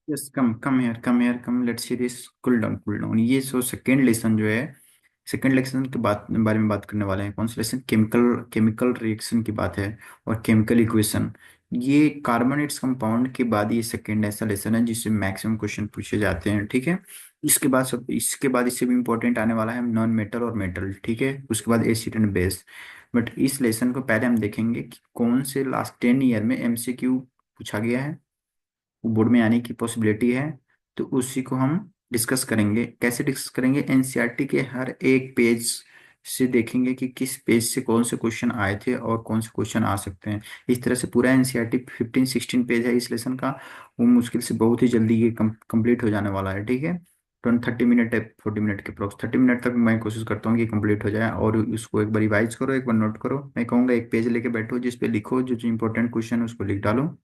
Yes, come come here, come here, come, let's see this, cool down, cool down. ये so second lesson जो है, second lesson के बारे में बात करने वाले हैं। कौन सा लेसन? केमिकल, केमिकल रिएक्शन की बात है, और केमिकल इक्वेशन। ये कार्बोनेट्स कंपाउंड के बाद ये सेकेंड ऐसा लेसन है जिससे मैक्सिमम क्वेश्चन पूछे जाते हैं, ठीक है। इसके बाद इससे भी इम्पोर्टेंट आने वाला है नॉन मेटल और मेटल, ठीक है। उसके बाद एसिड एंड बेस। बट इस लेसन को पहले हम देखेंगे कि कौन से लास्ट 10 ईयर में एमसीक्यू पूछा गया है, बोर्ड में आने की पॉसिबिलिटी है। तो उसी को हम डिस्कस करेंगे। कैसे डिस्कस करेंगे? एनसीईआरटी के हर एक पेज से देखेंगे कि किस पेज से कौन से क्वेश्चन आए थे और कौन से क्वेश्चन आ सकते हैं। इस तरह से पूरा एनसीईआरटी 15-16 पेज है इस लेसन का। वो मुश्किल से बहुत ही जल्दी ये कंप्लीट हो जाने वाला है, ठीक है। 20-30 मिनट है, 40 मिनट के अप्रोक्स 30 मिनट तक मैं कोशिश करता हूँ कि कंप्लीट हो जाए। और उसको एक बार रिवाइज करो, एक बार नोट करो। मैं कहूँगा एक पेज लेके बैठो जिस पे लिखो, जो जो इंपॉर्टेंट क्वेश्चन है उसको लिख डालो,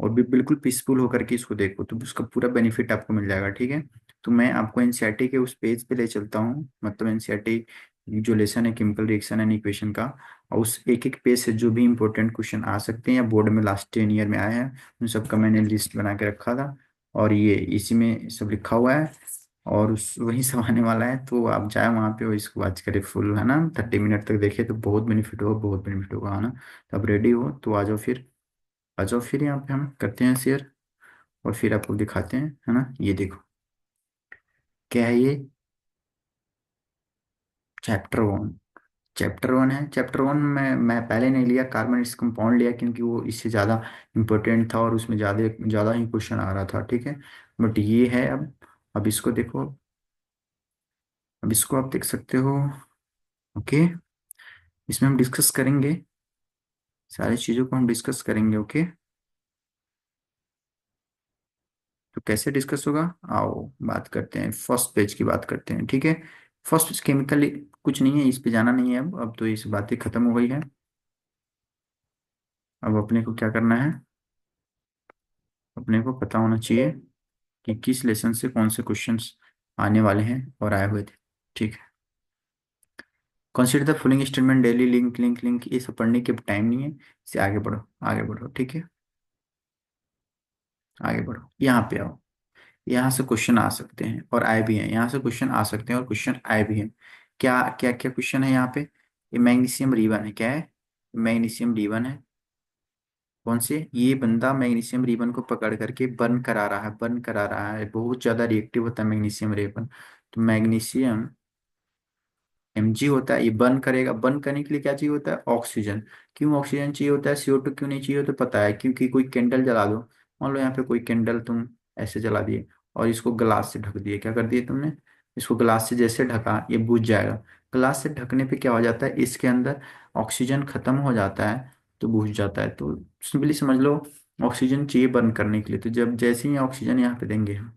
और भी बिल्कुल पीसफुल होकर के इसको देखो, तो उसका पूरा बेनिफिट आपको मिल जाएगा, ठीक है। तो मैं आपको एनसीईआरटी के उस पेज पे ले चलता हूँ, मतलब एनसीईआरटी जो लेसन है केमिकल रिएक्शन एंड इक्वेशन का, और उस एक एक पेज से जो भी इंपॉर्टेंट क्वेश्चन आ सकते हैं या बोर्ड में लास्ट 10 ईयर में आए हैं, उन सबका मैंने लिस्ट बना के रखा था। और ये इसी में सब लिखा हुआ है, और उस वही सब आने वाला है। तो आप जाए वहाँ पे और इसको वॉच करें फुल, है ना, 30 मिनट तक देखे तो बहुत बेनिफिट होगा, बहुत बेनिफिट होगा, है ना। तो आप रेडी हो तो आ जाओ फिर, आ जाओ फिर, यहाँ पे हम करते हैं शेयर, और फिर आपको दिखाते हैं, है ना। ये देखो, क्या है ये? चैप्टर 1। चैप्टर 1 है। चैप्टर 1 में मैं पहले नहीं लिया, कार्बन कंपाउंड लिया क्योंकि वो इससे ज़्यादा इम्पोर्टेंट था और उसमें ज़्यादा ज़्यादा ही क्वेश्चन आ रहा था, ठीक है। बट ये है अब इसको देखो, अब इसको आप देख सकते हो, ओके। इसमें हम डिस्कस करेंगे, सारी चीज़ों को हम डिस्कस करेंगे, ओके। तो कैसे डिस्कस होगा? आओ बात करते हैं, फर्स्ट पेज की बात करते हैं, ठीक है। फर्स्ट पेज केमिकल, कुछ नहीं है, इस पे जाना नहीं है। अब तो इस बातें खत्म हो गई है। अब अपने को क्या करना है? अपने को पता होना चाहिए कि किस लेसन से कौन से क्वेश्चंस आने वाले हैं और आए हुए थे, ठीक है। Consider the following statement daily, link link link, ये सब पढ़ने के टाइम नहीं है। इसे आगे बढ़ो, आगे बढ़ो, ठीक है। आगे बढ़ो, यहाँ पे आओ। यहाँ से क्वेश्चन आ सकते हैं और आए भी हैं, यहाँ से क्वेश्चन आ सकते हैं और क्वेश्चन आए भी हैं। क्या क्या क्या क्वेश्चन है यहाँ पे? ये मैग्नीशियम रिबन है, क्या है? मैग्नीशियम रिबन है। कौन से? ये बंदा मैग्नीशियम रिबन को पकड़ करके बर्न करा रहा है, बर्न करा रहा है, बहुत ज्यादा रिएक्टिव होता है मैग्नीशियम रिबन। तो मैग्नीशियम Mg होता है, ये बर्न करेगा। बर्न करने के लिए क्या चाहिए होता है? ऑक्सीजन। क्यों ऑक्सीजन चाहिए होता है? CO2 क्यों नहीं चाहिए? तो पता है, क्योंकि कोई कैंडल जला दो, मान लो यहाँ पे कोई कैंडल तुम ऐसे जला दिए और इसको ग्लास से ढक दिए, क्या कर दिए तुमने? इसको ग्लास से जैसे ढका, ये बुझ जाएगा। ग्लास से ढकने पे क्या हो जाता है? इसके अंदर ऑक्सीजन खत्म हो जाता है, तो बुझ जाता है। तो सिंपली समझ लो, ऑक्सीजन चाहिए बर्न करने के लिए। तो जब जैसे ही ऑक्सीजन यहाँ पे देंगे हम,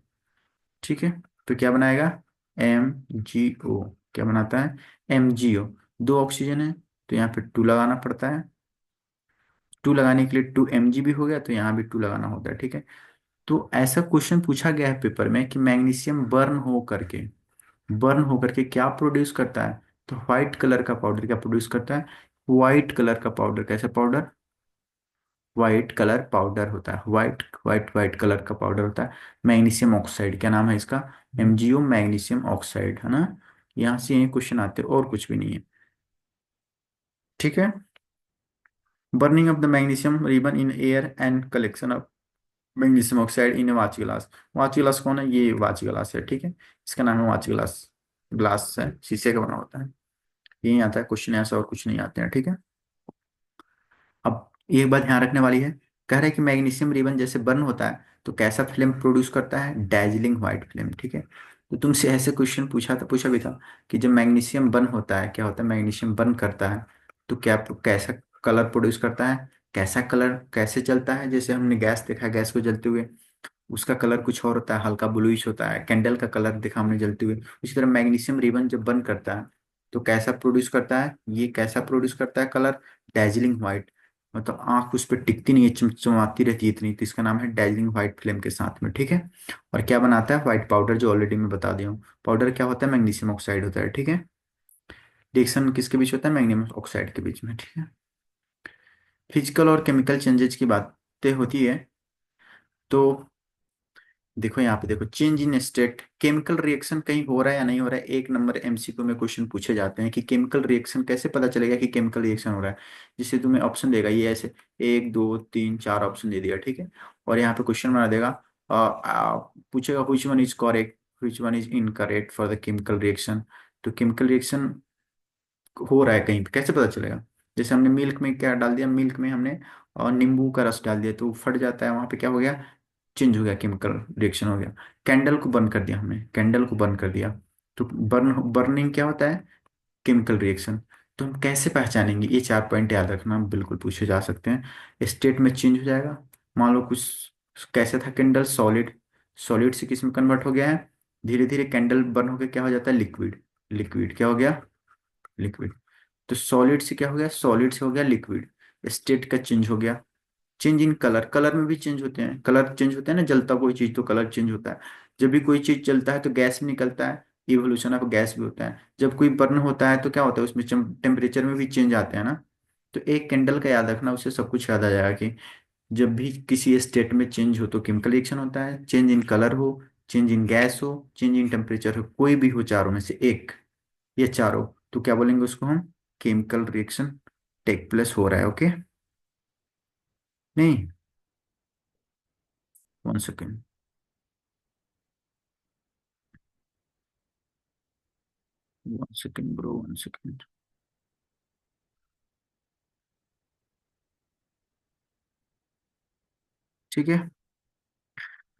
ठीक है, तो क्या बनाएगा? MgO। क्या बनाता है? MgO। दो ऑक्सीजन है तो यहाँ पे 2 लगाना पड़ता है। 2 लगाने के लिए 2 Mg भी हो गया, तो यहाँ भी 2 लगाना होता है, ठीक है। तो ऐसा क्वेश्चन पूछा गया है पेपर में कि मैग्नीशियम बर्न हो करके क्या प्रोड्यूस करता है? तो व्हाइट कलर का पाउडर क्या प्रोड्यूस करता है? व्हाइट कलर का पाउडर। कैसा पाउडर? व्हाइट कलर पाउडर होता है, व्हाइट व्हाइट व्हाइट कलर का पाउडर होता है। मैग्नीशियम ऑक्साइड, क्या नाम है इसका? MgO, मैग्नीशियम ऑक्साइड, है ना। यहाँ से ये क्वेश्चन आते हैं और कुछ भी नहीं है, ठीक है। Burning of the magnesium ribbon in air and collection of magnesium oxide in watch glass. Watch glass कौन है? ये वाच ग्लास है, ठीक है। इसका नाम है वाच ग्लास। ग्लास है, शीशे का बना होता है। यही आता है क्वेश्चन, ऐसा और कुछ नहीं आते हैं, ठीक है। अब एक बात ध्यान रखने वाली है, कह रहा है कि मैग्नीशियम रिबन जैसे बर्न होता है तो कैसा फ्लेम प्रोड्यूस करता है? डैजलिंग व्हाइट फ्लेम, ठीक है। तो तुमसे ऐसे क्वेश्चन पूछा भी था कि जब मैग्नीशियम बर्न होता है, क्या होता है? मैग्नीशियम बर्न करता है तो क्या, कैसा कलर प्रोड्यूस करता है? कैसा कलर कैसे जलता है? जैसे हमने गैस देखा है, गैस को जलते हुए, उसका कलर कुछ और होता है, हल्का ब्लूइश होता है। कैंडल का कलर देखा हमने जलते हुए। इसी तरह मैग्नीशियम रिबन जब बर्न करता है तो कैसा प्रोड्यूस करता है? ये कैसा प्रोड्यूस करता है कलर? Dazzling white. मतलब आंख उस पर टिकती नहीं है, चमचमाती रहती है इतनी, तो इसका नाम है डैजलिंग व्हाइट फ्लेम के साथ में, ठीक है। और क्या बनाता है? व्हाइट पाउडर, जो ऑलरेडी मैं बता दिया हूँ। पाउडर क्या होता है? मैग्नीशियम ऑक्साइड होता है, ठीक है। रिएक्शन किसके बीच होता है? मैग्नीशियम ऑक्साइड के बीच में, ठीक है। फिजिकल और केमिकल चेंजेस की बातें होती है, तो देखो यहाँ पे, देखो change in state, chemical reaction कहीं हो रहा है या नहीं हो रहा है। एक नंबर एमसीक्यू में क्वेश्चन पूछे जाते हैं कि केमिकल रिएक्शन कैसे पता चलेगा कि केमिकल रिएक्शन हो रहा है। जिससे तुम्हें ऑप्शन देगा ये ऐसे, एक दो तीन चार ऑप्शन दे दिया, ठीक है। और यहाँ पे क्वेश्चन बना देगा, पूछेगा which one is correct, which one is incorrect for the chemical reaction. तो केमिकल रिएक्शन हो रहा है कहीं पे, कैसे पता चलेगा। जैसे हमने मिल्क में क्या डाल दिया, मिल्क में हमने और नींबू का रस डाल दिया तो वो फट जाता है, वहां पे क्या हो गया, चेंज हो गया, केमिकल रिएक्शन हो गया। कैंडल को बर्न कर दिया हमने, कैंडल को बर्न कर दिया, तो बर्निंग क्या होता है, केमिकल रिएक्शन। तो हम कैसे पहचानेंगे, ये चार पॉइंट याद रखना, बिल्कुल पूछे जा सकते हैं। स्टेट में चेंज हो जाएगा, मान लो कुछ, कैसे था कैंडल, सॉलिड, सॉलिड से किस में कन्वर्ट हो गया है, धीरे धीरे कैंडल बर्न होकर क्या हो जाता है, लिक्विड, लिक्विड क्या हो गया, लिक्विड। तो सॉलिड से क्या हो गया, सॉलिड से हो गया लिक्विड, स्टेट का चेंज हो गया। चेंज इन कलर, कलर में भी चेंज होते हैं, कलर चेंज होता है ना, जलता कोई चीज तो कलर चेंज होता है। जब भी कोई चीज जलता है तो गैस में निकलता है, इवोल्यूशन ऑफ गैस भी होता है। जब कोई बर्न होता है तो क्या होता है, उसमें टेम्परेचर में भी चेंज आते हैं ना। तो एक कैंडल का याद रखना, उससे सब कुछ याद आ जाएगा कि जब भी किसी स्टेट में चेंज हो तो केमिकल रिएक्शन होता है, चेंज इन कलर हो, चेंज इन गैस हो, चेंज इन टेम्परेचर हो, कोई भी हो चारों में से एक, ये चारों, तो क्या बोलेंगे उसको हम, केमिकल रिएक्शन टेक प्लेस हो रहा है, ओके। नहीं, one second, one second bro, one second. ठीक है।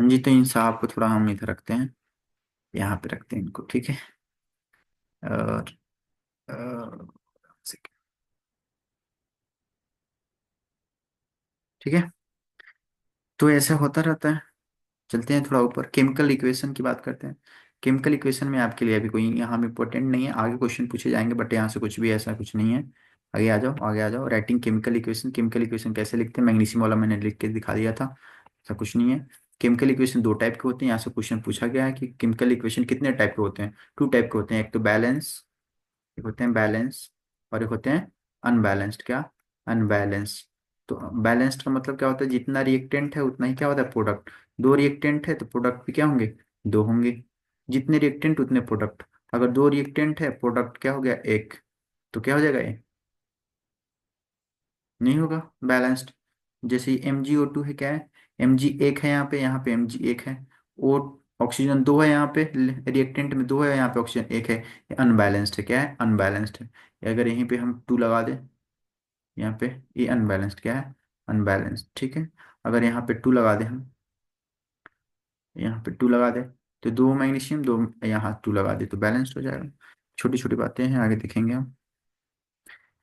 हाँ जी, तो इन साहब को थोड़ा हम इधर रखते हैं, यहाँ पे रखते हैं इनको, ठीक है। और second, ठीक है। तो ऐसा होता रहता है। चलते हैं थोड़ा ऊपर, केमिकल इक्वेशन की बात करते हैं। केमिकल इक्वेशन में आपके लिए अभी कोई यहाँ इम्पोर्टेंट नहीं है, आगे क्वेश्चन पूछे जाएंगे, बट यहाँ से कुछ भी ऐसा कुछ नहीं है। आगे आ जाओ, आगे आ जाओ, writing chemical equation, chemical equation कैसे लिखते हैं, मैग्नीशियम वाला मैंने लिख के दिखा दिया था, ऐसा कुछ नहीं है। केमिकल इक्वेशन दो टाइप के होते हैं, यहाँ से क्वेश्चन पूछा गया है कि केमिकल इक्वेशन कितने टाइप के होते हैं, टू टाइप के होते हैं, एक तो बैलेंस, एक होते हैं बैलेंस, और एक होते हैं अनबैलेंस्ड, क्या, अनबैलेंस। तो बैलेंस्ड का मतलब क्या होता है, जितना रिएक्टेंट है उतना ही क्या होता है, प्रोडक्ट। दो रिएक्टेंट है तो प्रोडक्ट भी क्या होंगे, दो होंगे। जितने रिएक्टेंट उतने प्रोडक्ट। अगर दो रिएक्टेंट है, प्रोडक्ट क्या हो गया, एक, तो क्या हो जाएगा ये, नहीं होगा बैलेंस्ड। जैसे MgO2 है, क्या है, Mg एक है, यहाँ पे Mg एक है, ओ, ऑक्सीजन दो है, यहाँ पे रिएक्टेंट में दो है, यहाँ पे ऑक्सीजन एक है, ये अनबैलेंस्ड है, क्या है, अनबैलेंस्ड है। अगर यहीं पे हम टू लगा दें, यहाँ पे, ये अनबैलेंस्ड क्या है, अनबैलेंस्ड, ठीक है। अगर यहाँ पे टू लगा दें हम, यहाँ पे टू लगा दें, तो दो मैग्नीशियम, दो, यहाँ टू लगा दे तो बैलेंस्ड हो जाएगा। छोटी छोटी बातें हैं, आगे देखेंगे हम।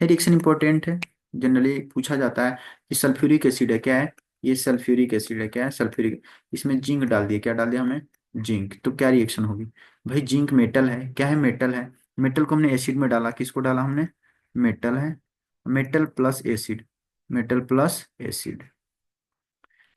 ये रिएक्शन इंपॉर्टेंट है, जनरली पूछा जाता है कि सल्फ्यूरिक एसिड है, क्या है, ये सल्फ्यूरिक एसिड है, क्या है, सल्फ्यूरिक, इसमें जिंक डाल दिया, क्या डाल दिया हमने, जिंक, तो क्या रिएक्शन होगी। भाई जिंक मेटल है, क्या है, मेटल है। मेटल को हमने एसिड में डाला, किसको डाला हमने, मेटल है, metal plus acid, metal plus acid.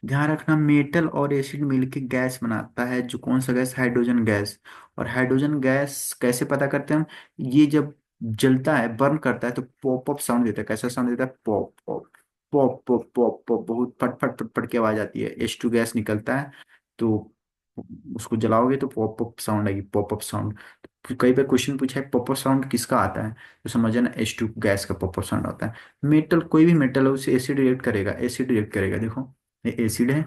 ध्यान रखना, मेटल और एसिड मिलके गैस बनाता है, जो कौन सा गैस, हाइड्रोजन गैस। और हाइड्रोजन गैस कैसे पता करते हैं हम, ये जब जलता है, बर्न करता है तो पॉप अप साउंड देता है, कैसा साउंड देता है, pop pop pop pop pop pop, बहुत फट फट फट फट की आवाज आती है, H2 गैस निकलता है। तो उसको जलाओगे तो पॉप अप साउंड आएगी, पॉप अप साउंड। कई बार क्वेश्चन पूछा है पॉप अप साउंड किसका आता है, तो समझना H2 गैस का पॉप अप साउंड आता है। मेटल, कोई भी मेटल है उसे एसिड रिएक्ट करेगा, एसिड रिएक्ट करेगा, देखो ये एसिड है,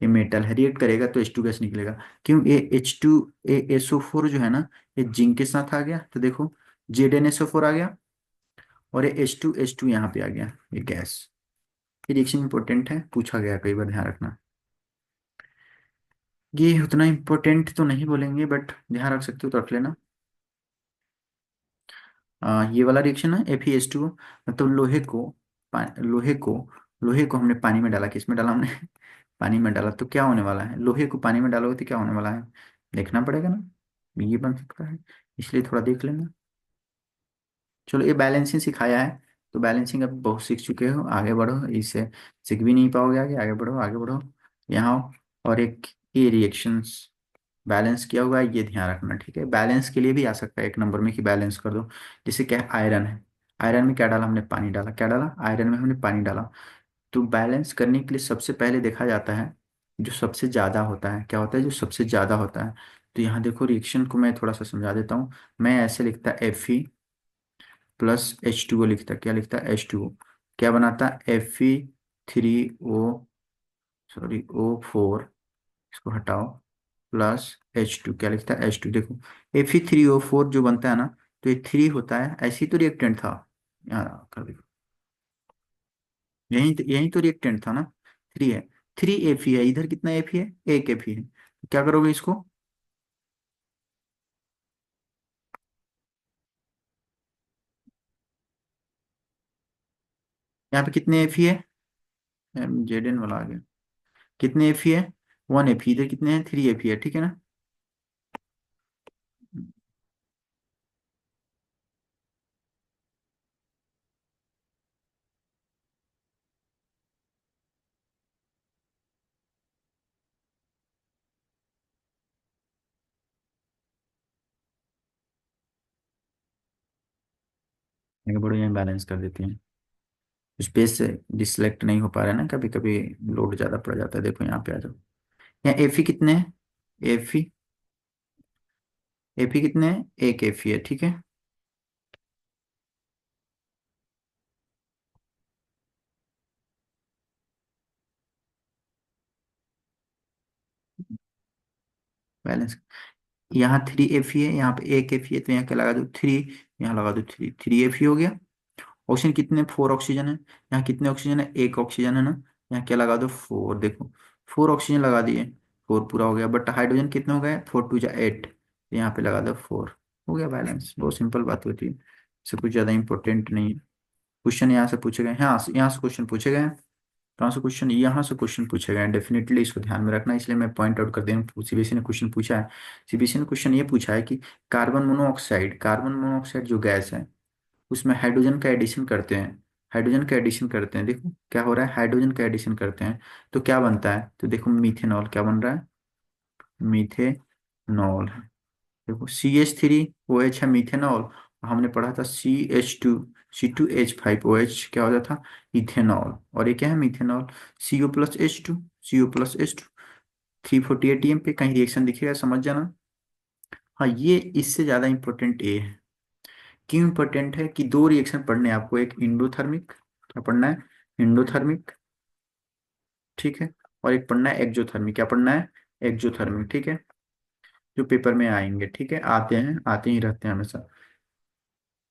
ये मेटल है, रिएक्ट करेगा तो H2 गैस निकलेगा। क्यों, ये H2, ये SO4 जो है ना, ये जिंक के साथ आ गया, तो देखो ZnSO4 आ गया, और ये H2 यहाँ पे आ गया, ये गैस। ये रिएक्शन इंपॉर्टेंट है, पूछा गया कई बार, ध्यान रखना। ये उतना इंपॉर्टेंट तो नहीं बोलेंगे, बट ध्यान रख सकते हो तो रख लेना। ये वाला रिएक्शन है Fe2, मतलब लोहे को, लोहे को हमने पानी में डाला, किस में डाला हमने पानी में डाला, तो क्या होने वाला है, लोहे को पानी में डालोगे तो क्या होने वाला है, देखना पड़ेगा ना, ये बन सकता है, इसलिए थोड़ा देख लेना। चलो, ये बैलेंसिंग सिखाया है, तो बैलेंसिंग अब बहुत सीख चुके हो, आगे बढ़ो, इससे सीख भी नहीं पाओगे, आगे आगे बढ़ो, आगे बढ़ो, यहाँ आओ। और एक, ये रिएक्शंस बैलेंस किया हुआ है, ये ध्यान रखना, ठीक है। बैलेंस के लिए भी आ सकता है एक नंबर में कि बैलेंस कर दो। जैसे क्या है, आयरन है, आयरन में क्या डाला हमने, पानी डाला, क्या डाला, आयरन में हमने पानी डाला। तो बैलेंस करने के लिए सबसे पहले देखा जाता है जो सबसे ज्यादा होता है, क्या होता है, जो सबसे ज्यादा होता है। तो यहाँ देखो रिएक्शन को मैं थोड़ा सा समझा देता हूँ। मैं ऐसे लिखता Fe+H2O लिखता, क्या लिखता, H2O। क्या बनाता, Fe3O, सॉरी O4, इसको हटाओ, प्लस H2, क्या लिखता है, H2। देखो Fe3O4 जो बनता है ना, तो ये 3 होता है, ऐसे ही तो रिएक्टेंट था। यहाँ कर देखो, यही तो रिएक्टेंट था ना, 3 है। 3 Fe है, इधर कितना Fe है, एक Fe है। तो क्या करोगे इसको, यहाँ पे कितने Fe है, Zn वाला आ गया, कितने Fe है, 1 Fe। इधर कितने हैं, 3 Fe है, ठीक है ना। ये बड़े यहाँ बैलेंस कर देते हैं, स्पेस से डिसलेक्ट नहीं हो पा रहा है ना, कभी कभी लोड ज्यादा पड़ जाता है। देखो यहाँ पे आ जाओ, यहाँ Fe कितने हैं, Fe Fe कितने हैं, एक Fe है, ठीक है। बैलेंस, यहाँ 3 Fe है, यहाँ पे एक Fe है, तो यहाँ क्या लगा दो, 3, यहाँ लगा दो 3, 3 Fe हो गया। ऑक्सीजन कितने, 4 ऑक्सीजन है, यहाँ कितने ऑक्सीजन है, एक ऑक्सीजन है ना, यहाँ क्या लगा दो, 4। देखो 4 ऑक्सीजन लगा दिए, 4 पूरा हो गया। बट हाइड्रोजन कितने हो गए, 4 2 8, यहाँ पे लगा दो 4, हो गया बैलेंस। बहुत सिंपल बात होती है, इससे कुछ ज़्यादा इंपॉर्टेंट नहीं है। क्वेश्चन यहाँ से पूछे गए, हाँ यहाँ से क्वेश्चन पूछे गए हैं। कहाँ से क्वेश्चन, यहाँ से क्वेश्चन पूछे गए हैं, डेफिनेटली इसको ध्यान में रखना। इसलिए मैं पॉइंट आउट कर दे रहा हूँ, सीबीएसई ने क्वेश्चन पूछा है। सीबीएसई ने क्वेश्चन ये पूछा है कि कार्बन मोनोऑक्साइड जो गैस है, उसमें हाइड्रोजन का एडिशन करते हैं, हाइड्रोजन का एडिशन करते हैं, देखो क्या हो रहा है, हाइड्रोजन का एडिशन करते हैं, तो क्या बनता है, तो देखो मीथेनॉल, क्या बन रहा है, मीथेनॉल। देखो CH3OH है मीथेनॉल, हमने पढ़ा था C2H5OH क्या होता था, इथेनॉल। और ये क्या है, मीथेनॉल। CO+H2, 348 पे कहीं रिएक्शन दिखेगा, समझ जाना। हाँ ये इससे ज्यादा इंपॉर्टेंट ये है। क्यों इंपॉर्टेंट है, कि दो रिएक्शन पढ़ने हैं आपको, एक इंडोथर्मिक, क्या पढ़ना है, इंडोथर्मिक, ठीक है। और एक पढ़ना है एक्जोथर्मिक, क्या पढ़ना है, एक्जोथर्मिक, ठीक है। जो पेपर में आएंगे, ठीक है, आते हैं, आते ही रहते हैं हमेशा,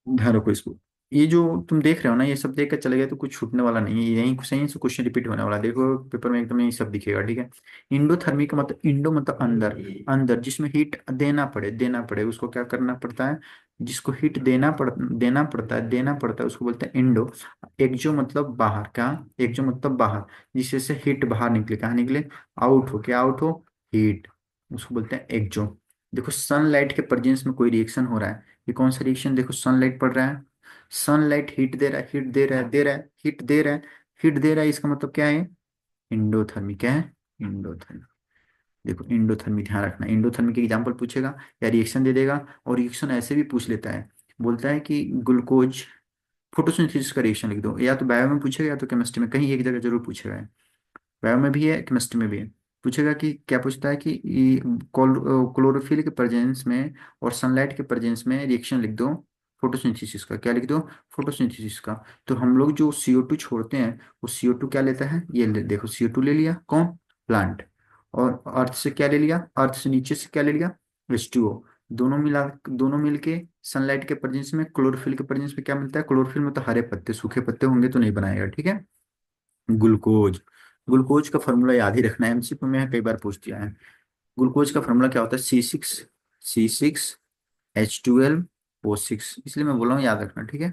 ध्यान रखो इसको। ये जो तुम देख रहे हो ना, ये सब देख कर चले गए तो कुछ छूटने वाला नहीं है, यही सही से क्वेश्चन रिपीट होने वाला है। देखो पेपर में एकदम यही सब दिखेगा, ठीक है। इंडोथर्मी का मतलब, इंडो मतलब अंदर, अंदर जिसमें हीट देना पड़े उसको क्या करना पड़ता है, जिसको हीट देना पड़ता है उसको बोलते हैं इंडो। एक्जो मतलब बाहर, क्या, एक्जो मतलब बाहर, जिससे से हीट बाहर निकले, कहाँ निकले, आउट हो, क्या आउट हो, हीट, उसको बोलते हैं एक्जो। देखो सनलाइट के प्रेजेंस में कोई रिएक्शन हो रहा है, ये कौन सा रिएक्शन, देखो सनलाइट पड़ रहा है, सनलाइट हीट दे रहा है, हीट दे रहा है, दे रहा है, हीट दे रहा है, हीट दे रहा है, इसका मतलब क्या है, इंडोथर्मी, क्या है, इंडोथर्मी। देखो इंडोथर्मी ध्यान रखना, इंडोथर्मी के एग्जांपल पूछेगा या रिएक्शन दे देगा। और रिएक्शन ऐसे भी पूछ लेता है, बोलता है कि ग्लूकोज फोटोसिंथेसिस का रिएक्शन लिख दो, या तो बायो में पूछेगा या तो केमिस्ट्री में, कहीं एक जगह जरूर पूछेगा। बायो में भी है, केमिस्ट्री में भी है। पूछेगा कि क्या पूछता है कि क्लोरोफिल के प्रेजेंस में और सनलाइट के प्रेजेंस में रिएक्शन लिख दो, फोटोसिंथेसिस का, क्या लिख दो, फोटोसिंथेसिस का। तो हम लोग जो CO2 छोड़ते हैं, वो CO2 क्या लेता है, देखो CO2 ले लिया, कौन, प्लांट। और अर्थ से क्या ले लिया, अर्थ से नीचे से क्या ले लिया, H2O। दोनों मिलके सनलाइट के प्रेजेंस में, क्लोरोफिल के प्रेजेंस में क्या मिलता है, क्लोरोफिल में तो हरे पत्ते, सूखे पत्ते होंगे तो नहीं बनाएगा, ठीक है। ग्लूकोज, ग्लूकोज का फॉर्मूला याद ही रखना है, MCक्यू में कई बार पूछ दिया है। ग्लूकोज का फॉर्मूला क्या होता है, C6H12O6, इसलिए मैं बोल रहा हूँ याद रखना, ठीक है,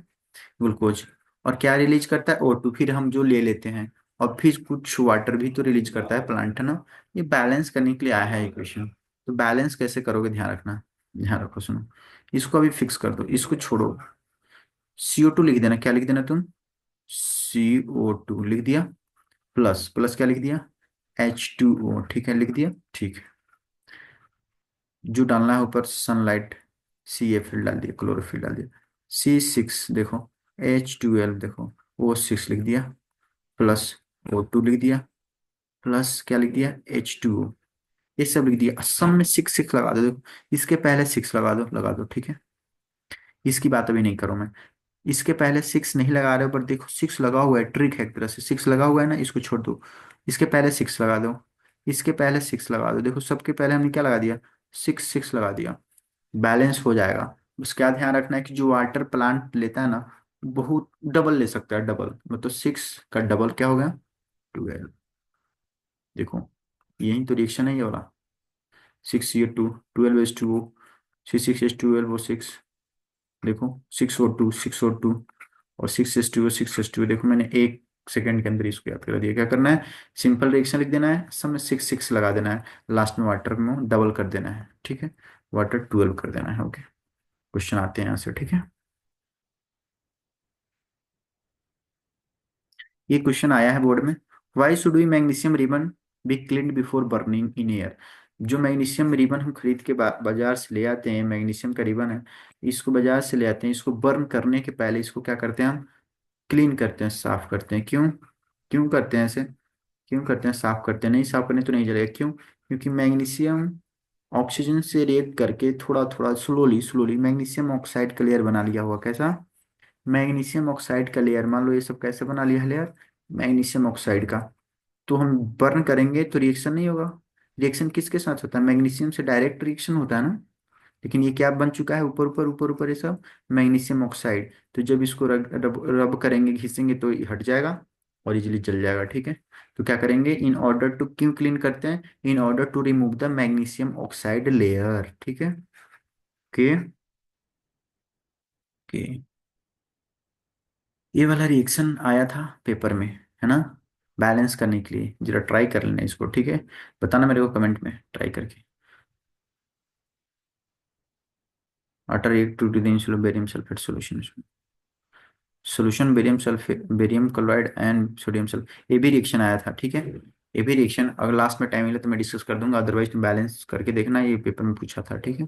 ग्लूकोज। और क्या रिलीज करता है, O2, फिर हम जो ले लेते हैं, और फिर कुछ वाटर भी तो रिलीज करता है प्लांट, है ना। ये बैलेंस करने के लिए आया है इक्वेशन। तो बैलेंस कैसे करोगे, ध्यान रखना, ध्यान रखो, सुनो। इसको अभी फिक्स कर दो, इसको छोड़ो, CO2 लिख देना, क्या लिख देना तुम, CO2 लिख दिया, प्लस प्लस क्या लिख दिया, H2O, ठीक है, लिख दिया, ठीक है। जो डालना है ऊपर सनलाइट, CA फिल डाल दिया, क्लोरोफिल डाल दिया, C6 देखो, H12 देखो, O6 लिख दिया, प्लस O2 लिख दिया, प्लस क्या लिख दिया, H2O। ये सब लिख दिया, सम में सिक्स सिक्स लगा दो, देखो इसके पहले सिक्स लगा दो ठीक है। इसकी बात अभी नहीं करूँ मैं। इसके पहले सिक्स नहीं लगा रहे हो, पर देखो सिक्स लगा हुआ है, ट्रिक है एक तरह से, सिक्स लगा हुआ है ना, इसको छोड़ दो। इसके पहले सिक्स लगा दो, इसके पहले सिक्स लगा दो, देखो सबके पहले हमने क्या लगा दिया, सिक्स सिक्स लगा दिया। बैलेंस हो जाएगा। बस क्या ध्यान रखना है कि जो वाटर प्लांट लेता है ना, बहुत डबल ले सकता है, डबल मतलब सिक्स का डबल क्या हो गया, 12। देखो यही तो रिएक्शन है ये वाला, 6 ये 2, 12 H2O, 6 6 H12O 6। देखो 6 और 2 और 6 H2O 6 H2O, देखो मैंने 1 सेकंड के अंदर इसको याद करा दिया। क्या करना है, सिंपल रिएक्शन लिख देना है, सब में सिक्स सिक्स लगा देना है, लास्ट में वाटर में डबल कर देना है ठीक है, वाटर 12 कर देना है। ओके, क्वेश्चन आते हैं यहाँ से ठीक है। ये क्वेश्चन आया है बोर्ड में, why should we magnesium ribbon be cleaned before burning in air. जो मैग्नीशियम रिबन हम खरीद के बाजार से ले आते हैं, मैग्नीशियम का रिबन है, इसको बाजार से ले आते हैं, इसको बर्न करने के पहले इसको क्या करते हैं हम, क्लीन करते हैं, साफ करते हैं। क्यों, क्यों करते हैं ऐसे, क्यों करते हैं, साफ करते हैं, नहीं साफ करने तो नहीं जलेगा, क्यों, क्योंकि मैग्नीशियम ऑक्सीजन से रिएक्ट करके थोड़ा थोड़ा स्लोली स्लोली मैग्नीशियम ऑक्साइड का लेयर बना लिया हुआ, कैसा, मैग्नीशियम ऑक्साइड का लेयर, मान लो ये सब कैसे बना लिया है लेयर, मैग्नीशियम ऑक्साइड का। तो हम बर्न करेंगे तो रिएक्शन नहीं होगा, रिएक्शन किसके साथ होता है, मैग्नीशियम से डायरेक्ट रिएक्शन होता है ना। लेकिन ये क्या बन चुका है, ऊपर ऊपर ऊपर ऊपर ये सब मैग्नीशियम ऑक्साइड, तो जब इसको रब करेंगे, घिसेंगे तो ये हट जाएगा और इजीली जल जाएगा ठीक है। तो क्या करेंगे, इन ऑर्डर टू, क्यों क्लीन करते हैं, in order to remove the magnesium oxide layer ठीक है। ओके, ओके, ये वाला रिएक्शन आया था पेपर में, है ना, बैलेंस करने के लिए, जरा ट्राई कर लेना इसको ठीक है, बताना मेरे को कमेंट में ट्राई करके। वाटर एक to the barium sulphate solution, solution barium sulphate, barium chloride and sodium sulphate, ये भी रिएक्शन आया था ठीक है। ये भी रिएक्शन अगर लास्ट में टाइम मिले तो मैं डिस्कस कर दूंगा, अदरवाइज तुम बैलेंस करके देखना, ये पेपर में पूछा था ठीक है।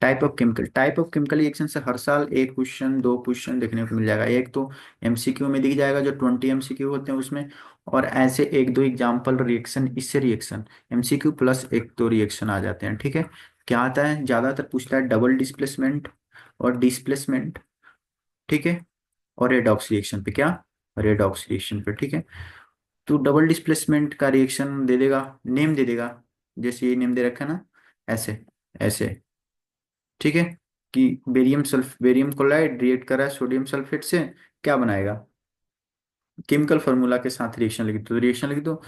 Type of chemical, type of chemical reaction से हर साल एक क्वेश्चन दो क्वेश्चन देखने को मिल जाएगा, एक तो एमसीक्यू में दिख जाएगा जो 20 MCQ होते हैं उसमें, और ऐसे एक दो एग्जाम्पल रिएक्शन, इससे रिएक्शन एमसीक्यू प्लस एक दो रिएक्शन आ जाते हैं ठीक है। क्या आता है, ज्यादातर पूछता है डबल डिस्प्लेसमेंट और डिस्प्लेसमेंट ठीक है, और रेडॉक्स रिएक्शन पे, क्या, रेडॉक्स रिएक्शन पे ठीक है। तो डबल डिस्प्लेसमेंट का रिएक्शन दे देगा, नेम दे देगा, जैसे ये नेम दे रखा है ना, ऐसे ऐसे ठीक है, कि बेरियम क्लोराइड रिएक्ट कर रहा है सोडियम सल्फेट से, क्या बनाएगा, केमिकल फार्मूला के साथ रिएक्शन लिख दो, रिएक्शन लिख दो,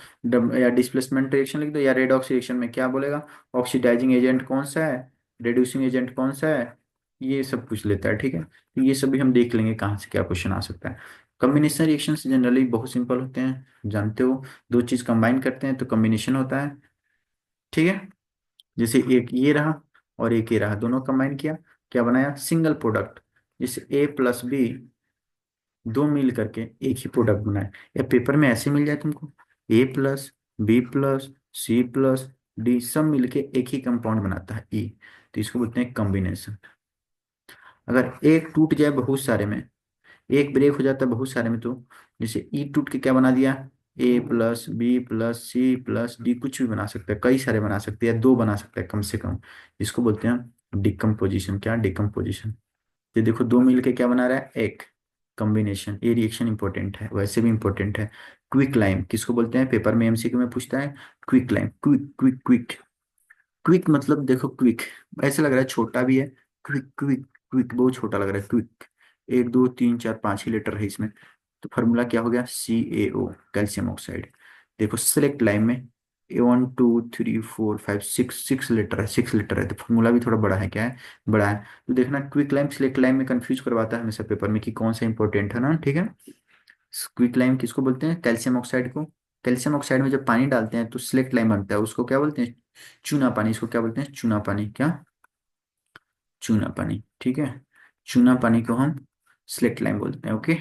या डिस्प्लेसमेंट रिएक्शन लिख दो, या रेडॉक्स रिएक्शन में क्या बोलेगा, ऑक्सीडाइजिंग एजेंट कौन सा है, रिड्यूसिंग एजेंट कौन सा है, ये सब पूछ लेता है ठीक है। तो ये सभी हम देख लेंगे कहाँ से क्या क्वेश्चन आ सकता है। कॉम्बिनेशन रिएक्शन जनरली बहुत सिंपल होते हैं, जानते हो, दो चीज कंबाइन करते हैं तो कॉम्बिनेशन होता है ठीक है। जैसे एक ये रहा और एक ये रहा, दोनों कंबाइन किया, क्या बनाया, सिंगल प्रोडक्ट, जैसे A+B दो मिल करके एक ही प्रोडक्ट बनाए, या पेपर में ऐसे मिल जाए तुमको, A+B+C+D सब मिलके एक ही कंपाउंड बनाता है E, तो इसको बोलते हैं कॉम्बिनेशन। अगर एक टूट जाए बहुत सारे में, एक ब्रेक हो जाता है बहुत सारे में, तो जैसे ई टूट के क्या बना दिया, A+B+C+D कुछ भी बना सकते हैं, कई सारे बना सकते हैं, या दो बना सकते हैं कम से कम, इसको बोलते हैं डिकम्पोजिशन, क्या, डिकम्पोजिशन। ये देखो दो मिलके क्या बना रहा है, एक कॉम्बिनेशन, ये रिएक्शन इंपॉर्टेंट है, वैसे भी इंपॉर्टेंट है। क्विक लाइम किसको बोलते हैं, पेपर में एमसीक्यू में पूछता है, quick lime, quick quick quick, quick मतलब देखो क्विक, ऐसा लग रहा है छोटा भी है, क्विक क्विक क्विक बहुत छोटा लग रहा है, क्विक, 1 2 3 4 5 ही लेटर है इसमें, तो फार्मूला क्या हो गया, CaO, कैल्शियम ऑक्साइड। देखो सिलेक्ट लाइन में 1 2 3 4 5 6 6 लेटर है, 6 लेटर है, तो फार्मूला भी थोड़ा बड़ा है, क्या है, बड़ा है। तो देखना क्विक लाइम सिलेक्ट लाइन में कंफ्यूज करवाता है हमेशा पेपर में कि कौन सा इंपॉर्टेंट है ना ठीक है। क्विक लाइम किसको बोलते हैं, कैल्शियम ऑक्साइड को, कैल्शियम ऑक्साइड में जब पानी डालते हैं तो सिलेक्ट लाइम बनता है, उसको क्या बोलते हैं, चूना पानी, इसको क्या बोलते हैं, चूना पानी, क्या, चूना पानी ठीक है। चूना पानी को हम सिलेक्ट लाइम बोलते हैं ओके।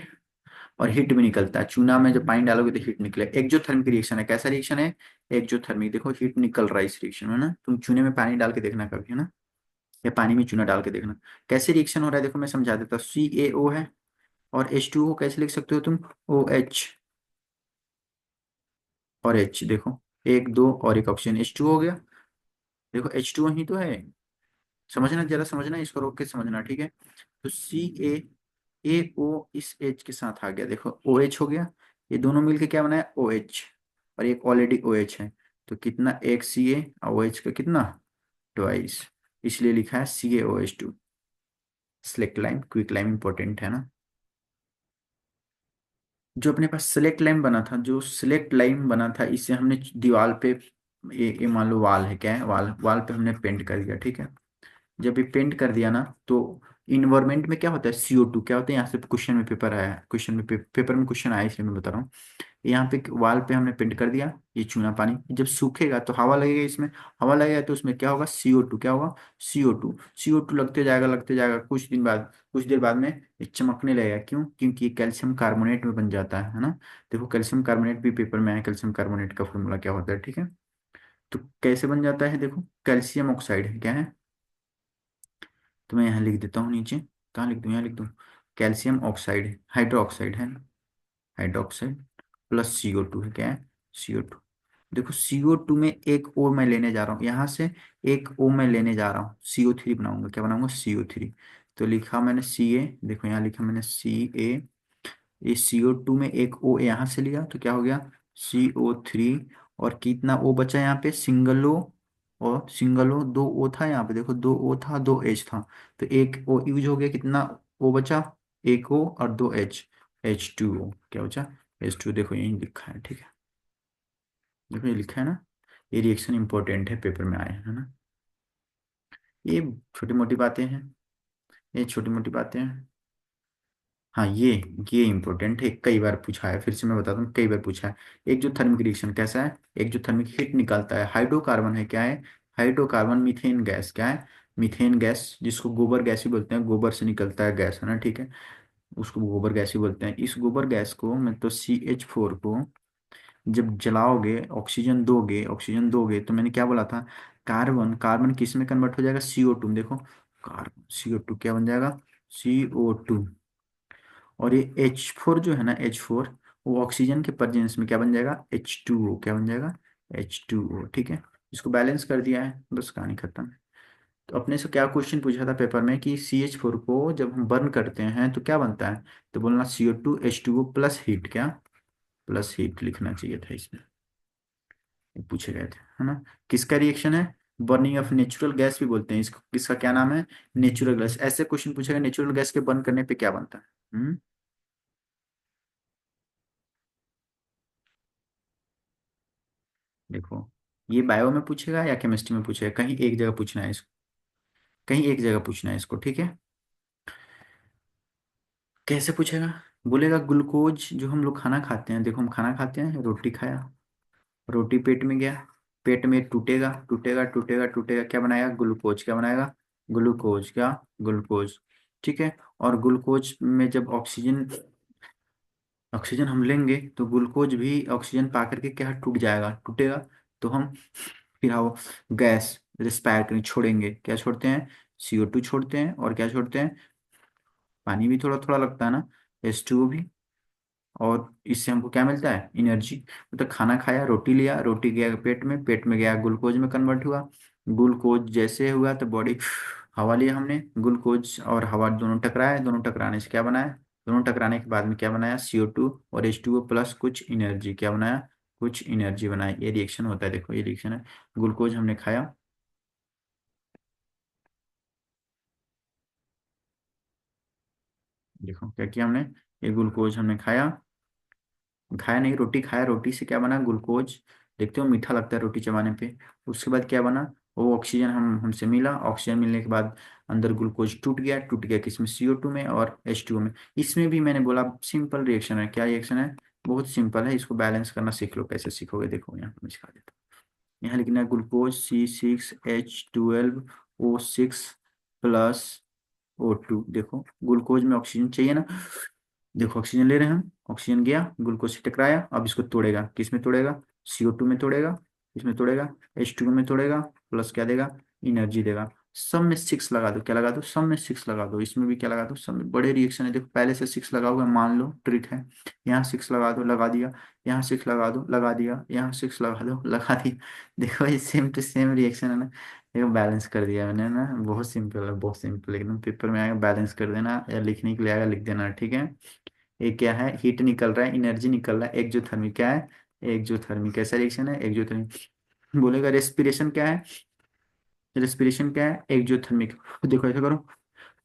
और हीट भी निकलता है, चूना में जब पानी डालोगे तो हीट निकले, एक्जोथर्मिक रिएक्शन है, कैसा रिएक्शन है, एक्जोथर्मिक, देखो हीट निकल रहा है इस रिएक्शन में ना, तुम चूने में पानी डाल के देखना कभी, है ना, या पानी में चूना डाल के देखना कैसे रिएक्शन हो रहा है, देखो मैं समझा देता हूँ, CaO है, और H2O कैसे लिख सकते हो तुम, OH और H, देखो एक दो और एक ऑक्सीजन, H2 हो गया। देखो H2 ही तो है। समझना, जरा समझना, इसको रोक के समझना, ठीक है। तो CaO इस H के साथ आ गया, देखो OH हो गया। ये दोनों मिलके क्या बनाया, OH। और एक ऑलरेडी OH है, तो कितना, एक Ca और OH का कितना, ट्वाइस। इसलिए लिखा है CaOH2। Select line, quick line important है ना। जो अपने पास सिलेक्ट लाइन बना था, जो सिलेक्ट लाइन बना था, इसे हमने दीवार पे, ये मान लो वाल है, क्या है, वाल, वाल पे हमने पेंट कर दिया, ठीक है। जब ये पेंट कर दिया ना, तो इन्वायरमेंट में क्या होता है, CO2 क्या होता है, यहाँ से क्वेश्चन में पेपर आया है, क्वेश्चन में पेपर में क्वेश्चन आया है, इसलिए मैं बता रहा हूँ। यहाँ पे वाल पे हमने पेंट कर दिया, ये चूना पानी जब सूखेगा तो हवा लगेगा इसमें। हवा लगेगा तो उसमें क्या होगा, CO2, क्या होगा, CO2 लगते जाएगा, लगते जाएगा, कुछ दिन बाद, कुछ देर बाद में ये चमकने लगेगा। क्यों, क्योंकि ये कैल्शियम कार्बोनेट में बन जाता है ना। देखो कैल्शियम कार्बोनेट भी पेपर में है, कैल्शियम कार्बोनेट का फॉर्मूला क्या होता है, ठीक है। तो कैसे बन जाता है, देखो कैल्शियम ऑक्साइड है, क्या है, तो मैं यहाँ लिख देता हूँ नीचे। कहाँ लिख दूँ, यहाँ लिख दूँ। कैल्शियम ऑक्साइड है, हाइड्रो ऑक्साइड है, हाइड्रोक्साइड प्लस CO2 है, क्या है, CO2। देखो CO2 में एक O मैं लेने जा रहा हूँ यहाँ से, एक O मैं लेने जा रहा हूँ, CO3 बनाऊंगा, क्या बनाऊंगा, CO3। तो लिखा मैंने Ca, देखो यहाँ लिखा मैंने Ca। ये CO2 में एक O यहाँ से लिया तो क्या हो गया, CO3। और कितना O बचा यहाँ पे, सिंगल O। और सिंगल O, दो O था यहाँ पे, देखो दो O था, दो H था। तो एक O यूज हो गया, कितना O बचा, एक O और दो H, H2O क्या बचा, H2। देखो यही लिखा है, ठीक है। देखो ये लिखा है ना। ये रिएक्शन इंपॉर्टेंट है, पेपर में आए है ना। ये छोटी मोटी बातें हैं, ये छोटी मोटी बातें हैं। हाँ ये इंपॉर्टेंट है, कई बार पूछा है, फिर से मैं बताता हूँ, कई बार पूछा है। एक जो थर्मिक रिएक्शन कैसा है, एक जो थर्मिक हीट निकालता है, हाइड्रोकार्बन है, क्या है, हाइड्रोकार्बन, मीथेन गैस, क्या है, मीथेन गैस, जिसको गोबर गैस भी बोलते हैं, गोबर से निकलता है गैस, है ना, ठीक है। उसको गोबर गैस ही बोलते हैं। इस गोबर गैस को, मैं तो CH4 को जब जलाओगे, ऑक्सीजन दोगे, ऑक्सीजन दोगे, तो मैंने क्या बोला था, कार्बन, कार्बन किस में कन्वर्ट हो जाएगा, CO2 देखो, कार्बन CO2 क्या बन जाएगा, CO2। और ये H4 जो है ना, H4, वो ऑक्सीजन के प्रेजेंस में क्या बन जाएगा, H2O, क्या बन जाएगा, H2O, ठीक है। इसको बैलेंस कर दिया है, बस कहानी खत्म। तो अपने से क्या क्वेश्चन पूछा था पेपर में कि CH4 को जब हम बर्न करते हैं तो क्या बनता है, तो बोलना CO2H2O प्लस हीट, क्या, प्लस हीट लिखना चाहिए था इसमें। ये पूछे गए थे, है ना। किसका रिएक्शन है, बर्निंग ऑफ नेचुरल गैस भी बोलते हैं इसको, किसका क्या नाम है, नेचुरल गैस। ऐसे क्वेश्चन पूछेगा, नेचुरल गैस के बर्न करने पे क्या बनता है। देखो ये बायो में पूछेगा या केमिस्ट्री में पूछेगा, कहीं एक जगह पूछना है इसको, कहीं एक जगह पूछना है इसको, ठीक है। कैसे पूछेगा, बोलेगा ग्लूकोज जो हम लोग खाना खाते हैं, देखो हम खाना खाते हैं, रोटी खाया, रोटी पेट में गया, पेट में टूटेगा, टूटेगा, टूटेगा, टूटेगा, क्या बनाएगा, ग्लूकोज, क्या बनाएगा, ग्लूकोज, क्या, ग्लूकोज, ठीक है। और ग्लूकोज में जब ऑक्सीजन, ऑक्सीजन हम लेंगे तो ग्लूकोज भी ऑक्सीजन पा करके क्या टूट जाएगा, टूटेगा। तो हम फिर वो गैस रिस्पायर करें, छोड़ेंगे, क्या छोड़ते हैं, CO2 छोड़ते हैं, और क्या छोड़ते हैं, पानी भी थोड़ा थोड़ा लगता है ना, H2O भी। और इससे हमको क्या मिलता है, एनर्जी। मतलब खाना खाया, रोटी लिया, रोटी गया पेट में, पेट में गया ग्लूकोज में कन्वर्ट हुआ। ग्लूकोज जैसे हुआ तो बॉडी, हवा लिया हमने, ग्लूकोज और हवा दोनों टकराए, दोनों टकराने से क्या बनाया, दोनों टकराने के बाद में क्या बनाया, CO2 और H2O प्लस कुछ एनर्जी, क्या बनाया, कुछ एनर्जी बनाई। ये रिएक्शन होता है, देखो ये रिएक्शन है। ग्लूकोज हमने खाया, देखो क्या किया हमने, ये ग्लूकोज हमने खाया, खाया नहीं, रोटी खाया, रोटी से क्या बना, ग्लूकोज। देखते हो मीठा लगता है रोटी चबाने पे। उसके बाद क्या बना, वो ऑक्सीजन हम हमसे मिला, ऑक्सीजन मिलने के बाद अंदर ग्लूकोज टूट गया, टूट गया किसमें, CO2 में और H2O में। इसमें भी मैंने बोला सिंपल रिएक्शन है, क्या रिएक्शन है, बहुत सिंपल है। इसको बैलेंस करना सीख लो, कैसे सीखोगे, देखो यहाँ पे मैं सिखा देता हूँ। यहाँ लिखना है ग्लूकोज C6H12O6 प्लस O2। देखो ग्लूकोज में ऑक्सीजन चाहिए ना, देखो ऑक्सीजन ले रहे हैं हम, ऑक्सीजन गया, ग्लूकोज से टकराया, अब इसको तोड़ेगा, किस में तोड़ेगा, CO2 में तोड़ेगा, इसमें तोड़ेगा, H2O में तोड़ेगा, प्लस क्या देगा, एनर्जी देगा। सब में सिक्स लगा दो, क्या लगा दो, सब में सिक्स लगा दो, इसमें भी क्या लगा दो, सब में बड़े रिएक्शन है, देखो पहले से सिक्स लगा हुआ है, मान लो ट्रिक है। यहाँ सिक्स लगा दो, लगा दिया। यहाँ सिक्स लगा दो, लगा दिया। यहाँ सिक्स लगा दो, लगा दिया। देखो ये सेम टू सेम रिएक्शन है ना। देखो बैलेंस कर दिया मैंने ना, बहुत सिंपल है, बहुत सिंपल, एकदम पेपर में आएगा बैलेंस कर देना, या लिखने के लिए आएगा लिख देना, ठीक है। ये क्या है, हीट निकल रहा है, एनर्जी निकल रहा है, एक्जोथर्मिक क्या है, एक्जोथर्मिक कैसा रिएक्शन है, एक्जोथर्मिक। बोलेगा रेस्पिरेशन क्या है, रेस्पिरेशन क्या है, एक्जोथर्मिक। देखो ऐसे करो,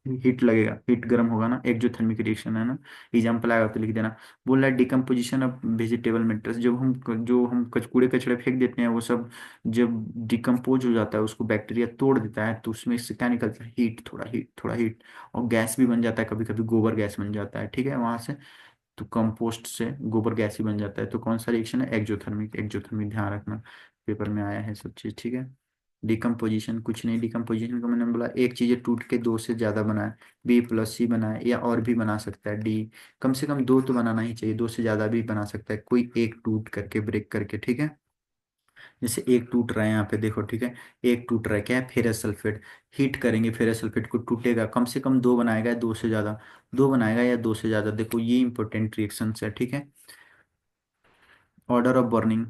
हीट लगेगा, हीट गर्म होगा ना, एक्जोथर्मिक रिएक्शन है ना। एग्जाम्पल आएगा तो लिख देना। बोल रहा है डिकम्पोजिशन ऑफ वेजिटेबल मैटर्स, जब हम जो हम कूड़े कचड़े फेंक देते हैं वो सब जब डिकम्पोज हो जाता है, उसको बैक्टीरिया तोड़ देता है, तो उसमें से क्या निकलता है, हीट, थोड़ा हीट, थोड़ा हीट। और गैस भी बन जाता है, कभी कभी गोबर गैस बन जाता है, ठीक है, वहां से। तो कंपोस्ट से गोबर गैस ही बन जाता है, तो कौन सा रिएक्शन है, एक्जोथर्मिक, एक्जोथर्मिक, ध्यान रखना, पेपर में आया है सब चीज, ठीक है। डिकम्पोजिशन कुछ नहीं, डिकम्पोजिशन को मैंने बोला एक चीज टूट के दो से ज्यादा बनाए, बी प्लस सी बनाए, या और भी बना सकता है डी। कम से कम दो तो बनाना ही चाहिए, दो से ज्यादा भी बना सकता है कोई, एक टूट करके ब्रेक करके, ठीक है। जैसे एक टूट रहा है यहाँ पे देखो, ठीक है। एक टूट रहा है, क्या है, फेरस सल्फेट। हीट करेंगे फेरस सल्फेट को, टूटेगा, कम से कम दो बनाएगा या दो से ज्यादा, दो बनाएगा या दो से ज्यादा, देखो ये इंपॉर्टेंट रिएक्शन है, ठीक है। ऑर्डर ऑफ बर्निंग,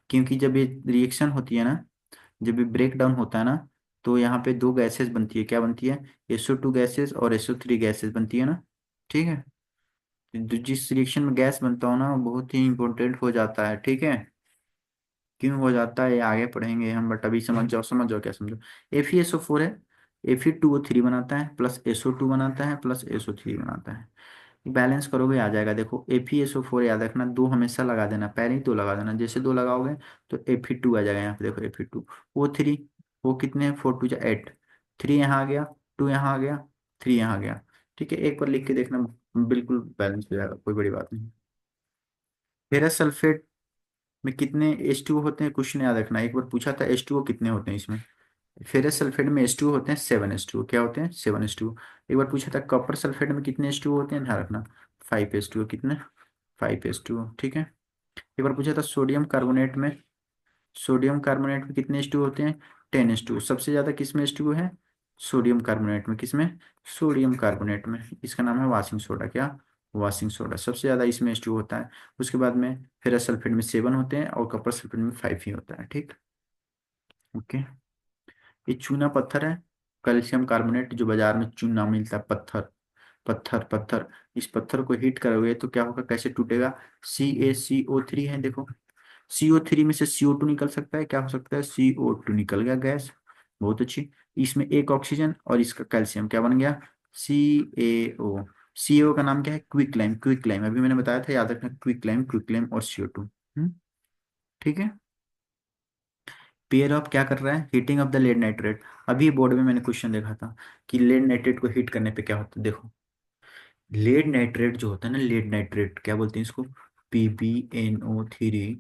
क्योंकि जब ये रिएक्शन होती है ना, जब ये ब्रेक डाउन होता है ना, तो यहाँ पे दो गैसेस बनती है, क्या बनती है, SO2 गैसेस और SO3 गैसेस बनती है ना, ठीक है। जिस रिएक्शन में गैस बनता हो ना, वो बहुत ही इंपॉर्टेंट हो जाता है, ठीक है। क्यों हो जाता है ये आगे पढ़ेंगे हम, बट अभी समझ जाओ, समझ जाओ क्या समझो। FeSO4 है, Fe2O3 बनाता है, प्लस SO2 बनाता है, प्लस SO3 बनाता है। बैलेंस करोगे आ जाएगा, देखो FeSO4 याद रखना, दो हमेशा लगा देना, पहले ही दो लगा देना, जैसे दो लगाओगे तो Fe2 आ जाएगा यहाँ पे, देखो Fe2। O3, वो कितने, 4 2 8, 3 यहाँ आ गया, 2 यहाँ आ गया, 3 यहाँ आ गया, ठीक है। एक बार लिख के देखना, बिल्कुल बैलेंस हो जाएगा, कोई बड़ी बात नहीं। फेरस सल्फेट में कितने H2O होते हैं, क्वेश्चन याद रखना, एक बार पूछा था H2O कितने होते हैं इसमें। फेरस सल्फेट में H2O होते हैं 7 H2O, क्या होते हैं, 7 H2O। एक बार पूछा था कॉपर सल्फेट में कितने H2O होते हैं, ध्यान रखना, 5 H2O, कितने, 5 H2O, ठीक है। एक बार पूछा था सोडियम कार्बोनेट में, सोडियम कार्बोनेट में कितने H2O होते हैं, 10 H2O। सबसे ज्यादा किसमें H2O है, सोडियम कार्बोनेट में, किसमें, सोडियम कार्बोनेट में, इसका नाम है वाशिंग सोडा, क्या, वाशिंग सोडा, सबसे ज्यादा इसमें H2O होता है। उसके बाद में फेरस सल्फेट में 7 होते हैं, और कॉपर सल्फेट में 5 ही होता है, ठीक। ओके। ये चूना पत्थर है, कैल्शियम कार्बोनेट, जो बाजार में चूना मिलता है, पत्थर, पत्थर पत्थर। इस पत्थर को हीट करोगे तो क्या होगा, कैसे टूटेगा, CaCO3 है, देखो CO3 में से CO2 निकल सकता है, क्या हो सकता है, CO2 निकल गया गैस, बहुत अच्छी। इसमें एक ऑक्सीजन और इसका कैल्शियम, क्या बन गया, CaO। CaO का नाम क्या है, क्विक लाइम, क्विक लाइम, अभी मैंने बताया था, याद रखना, क्विक लाइम, क्विक लाइम और CO2। ठीक है। पेयर ऑफ क्या कर रहा है, heating of the lead nitrate. अभी बोर्ड में मैंने क्वेश्चन देखा था कि लेड नाइट्रेट को हीट करने पे क्या होता है, देखो लेड नाइट्रेट जो होता है ना, लेड नाइट्रेट क्या बोलते हैं इसको, PbNO3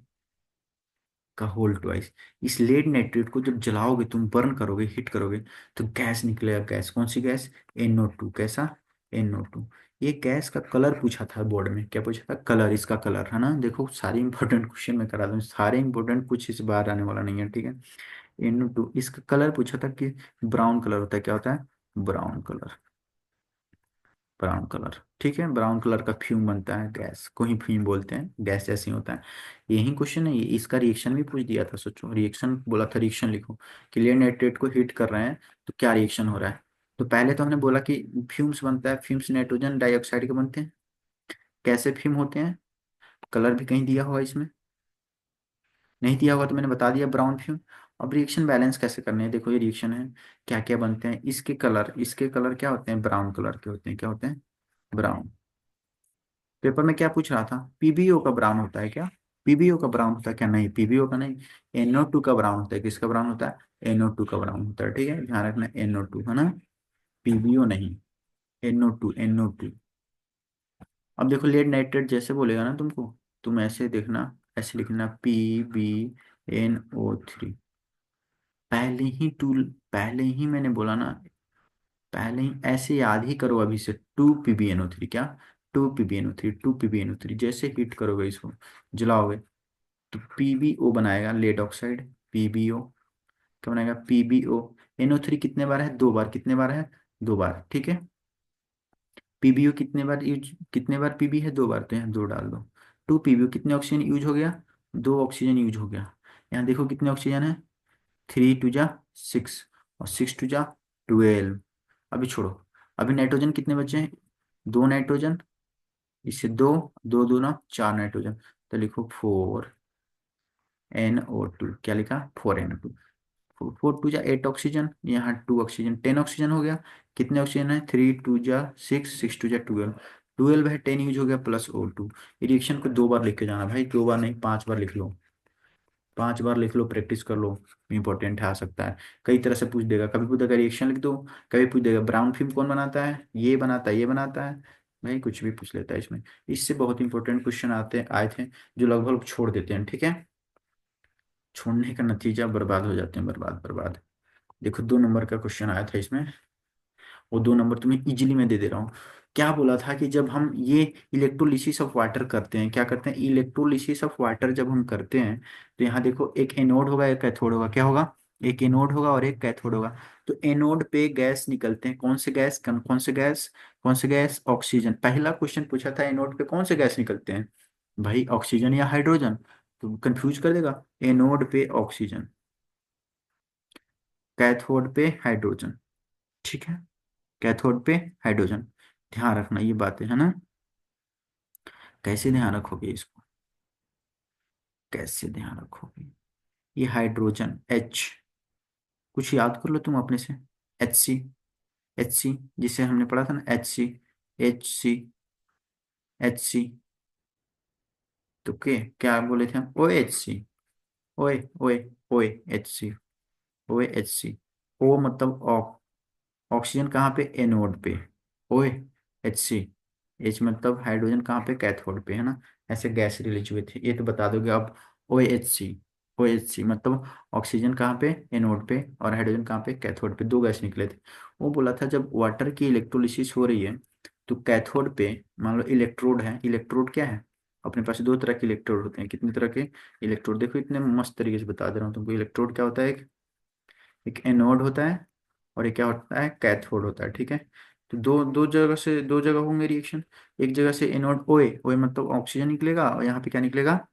का होल ट्वाइस। इस लेड नाइट्रेट को जब जलाओगे, तुम बर्न करोगे, हीट करोगे, तो गैस निकलेगा, गैस कौन सी गैस, NO2, कैसा, NO2। ये गैस का कलर पूछा था बोर्ड में, क्या पूछा था, कलर, इसका कलर है ना, देखो सारे इंपॉर्टेंट क्वेश्चन में करा दूं, सारे इंपॉर्टेंट, कुछ इस बार आने वाला नहीं है, ठीक है। NO2, इसका कलर पूछा था कि ब्राउन कलर होता है, क्या होता है, ब्राउन कलर, ब्राउन कलर, ठीक है। ब्राउन कलर का फ्यूम बनता है, गैस को ही फ्यूम बोलते हैं, गैस जैसे ही होता है। यही क्वेश्चन है ये, इसका रिएक्शन भी पूछ दिया था, सोचो रिएक्शन बोला था, रिएक्शन लिखो कि लेड नाइट्रेट को हीट कर रहे हैं तो क्या रिएक्शन हो रहा है। तो पहले तो हमने बोला कि फ्यूम्स बनता है, फ्यूम्स नाइट्रोजन डाइऑक्साइड के बनते हैं। कैसे फ्यूम होते हैं, कलर भी कहीं दिया होगा इसमें, नहीं दिया होगा तो मैंने बता दिया, ब्राउन फ्यूम। अब रिएक्शन बैलेंस कैसे करने हैं, देखो ये रिएक्शन है, क्या क्या बनते हैं, इसके कलर क्या होते हैं, ब्राउन कलर के होते हैं, क्या होते हैं, ब्राउन। पेपर में क्या पूछ रहा था, PbO का ब्राउन होता है क्या, PbO का ब्राउन होता है क्या, नहीं, PbO का नहीं, NO2 का ब्राउन होता है, किसका ब्राउन होता है, NO2 का ब्राउन होता है, ठीक है, ध्यान रखना, NO2 है ना, PbO नहीं, NO2, NO2। अब देखो लेड नाइट्रेट जैसे बोलेगा ना तुमको, तुम ऐसे देखना, ऐसे लिखना, PbNO3, पहले ही टूल, पहले ही मैंने बोला ना, पहले ही ऐसे याद ही करो अभी से, 2 PbNO3, क्या, 2 PbNO3, 2 PbNO3, जैसे हीट करोगे इसको, जलाओगे, तो PbO बनाएगा, लेड ऑक्साइड, PbO। क्या बनाएगा, PbO। NO3 कितने बार है, 2 बार, कितने बार है, 2 बार, ठीक है। PbO कितने बार यूज, कितने बार Pb है, 2 बार, तो यहाँ 2 डाल दो। 2 PbO, कितने ऑक्सीजन यूज हो गया, 2 ऑक्सीजन यूज हो गया। यहाँ देखो कितने ऑक्सीजन है, 3 × 2 = 6, और 6 × 2 = 12। अभी छोड़ो, अभी नाइट्रोजन कितने बचे हैं, 2 नाइट्रोजन, इससे दो, दो दूना 4 नाइट्रोजन, तो लिखो 4NO2। क्या लिखा, 4NO2। 4 × 2 = 8 ऑक्सीजन, यहाँ 2 ऑक्सीजन, 10 ऑक्सीजन हो गया। कितने ऑक्सीजन है, 3 × 2 = 6, 6 × 2 = 12, 12 है, 10 यूज हो गया, प्लस O2। रिएक्शन को 2 बार लिख के जाना भाई, 2 बार नहीं, 5 बार लिख लो, 5 बार लिख लो, प्रैक्टिस कर लो। इंपॉर्टेंट है, आ सकता है कई तरह से पूछ देगा, कभी पूछ देगा रिएक्शन लिख दो, कभी पूछ देगा ब्राउन फिल्म कौन बनाता है, ये बनाता है, ये बनाता है, भाई कुछ भी पूछ लेता है इसमें। इससे बहुत इंपॉर्टेंट क्वेश्चन आते आए थे, जो लगभग लोग छोड़ देते हैं, ठीक है। छोड़ने का नतीजा बर्बाद हो जाते हैं, बर्बाद बर्बाद। देखो 2 नंबर का क्वेश्चन आया था इसमें, वो 2 नंबर तुम्हें इजीली मैं दे दे रहा हूँ। क्या बोला था कि जब हम ये इलेक्ट्रोलिसिस ऑफ वाटर करते हैं, क्या करते हैं, इलेक्ट्रोलिसिस ऑफ वाटर जब हम करते हैं, तो यहाँ देखो एक एनोड होगा, एक कैथोड होगा, क्या होगा, एक एनोड होगा और एक कैथोड होगा। तो एनोड पे गैस निकलते हैं, कौन से गैस, कौन से गैस, कौन से गैस, ऑक्सीजन। पहला क्वेश्चन पूछा था एनोड पे कौन से गैस निकलते हैं, भाई ऑक्सीजन या हाइड्रोजन, तो कंफ्यूज कर देगा। एनोड पे ऑक्सीजन, कैथोड पे हाइड्रोजन, ठीक है, कैथोड पे हाइड्रोजन। ध्यान रखना ये बातें है ना। कैसे ध्यान रखोगे इसको, कैसे ध्यान रखोगे, ये हाइड्रोजन H, कुछ याद कर लो तुम अपने से, HC, HC जिसे हमने पढ़ा था ना, HC, HC, HC, तो क्या बोले थे हम, OHC, ओए ओए, OHC, OHC। O मतलब ऑक्सीजन कहाँ पे, एनोड पे, ओए, HC। H मतलब हाइड्रोजन कहाँ पे, कैथोड पे, है ना। ऐसे गैस रिलीज हुए थे, ये तो बता दोगे अब। OHC, OHC मतलब ऑक्सीजन कहाँ पे, एनोड पे, और हाइड्रोजन कहाँ पे, कैथोड पे, 2 गैस निकले थे। वो बोला था जब वाटर की इलेक्ट्रोलिसिस हो रही है, तो कैथोड पे मान लो इलेक्ट्रोड है, इलेक्ट्रोड क्या है, अपने पास 2 तरह के इलेक्ट्रोड होते हैं, कितने तरह के इलेक्ट्रोड, देखो इतने मस्त तरीके से बता दे रहा हूँ तुमको। इलेक्ट्रोड क्या होता है, एक एनोड होता है, और एक क्या होता है, कैथोड होता है, ठीक है। तो दो जगह होंगे रिएक्शन। एक जगह से एनोड ओए, ओए मतलब ऑक्सीजन निकलेगा, और यहाँ पे क्या निकलेगा,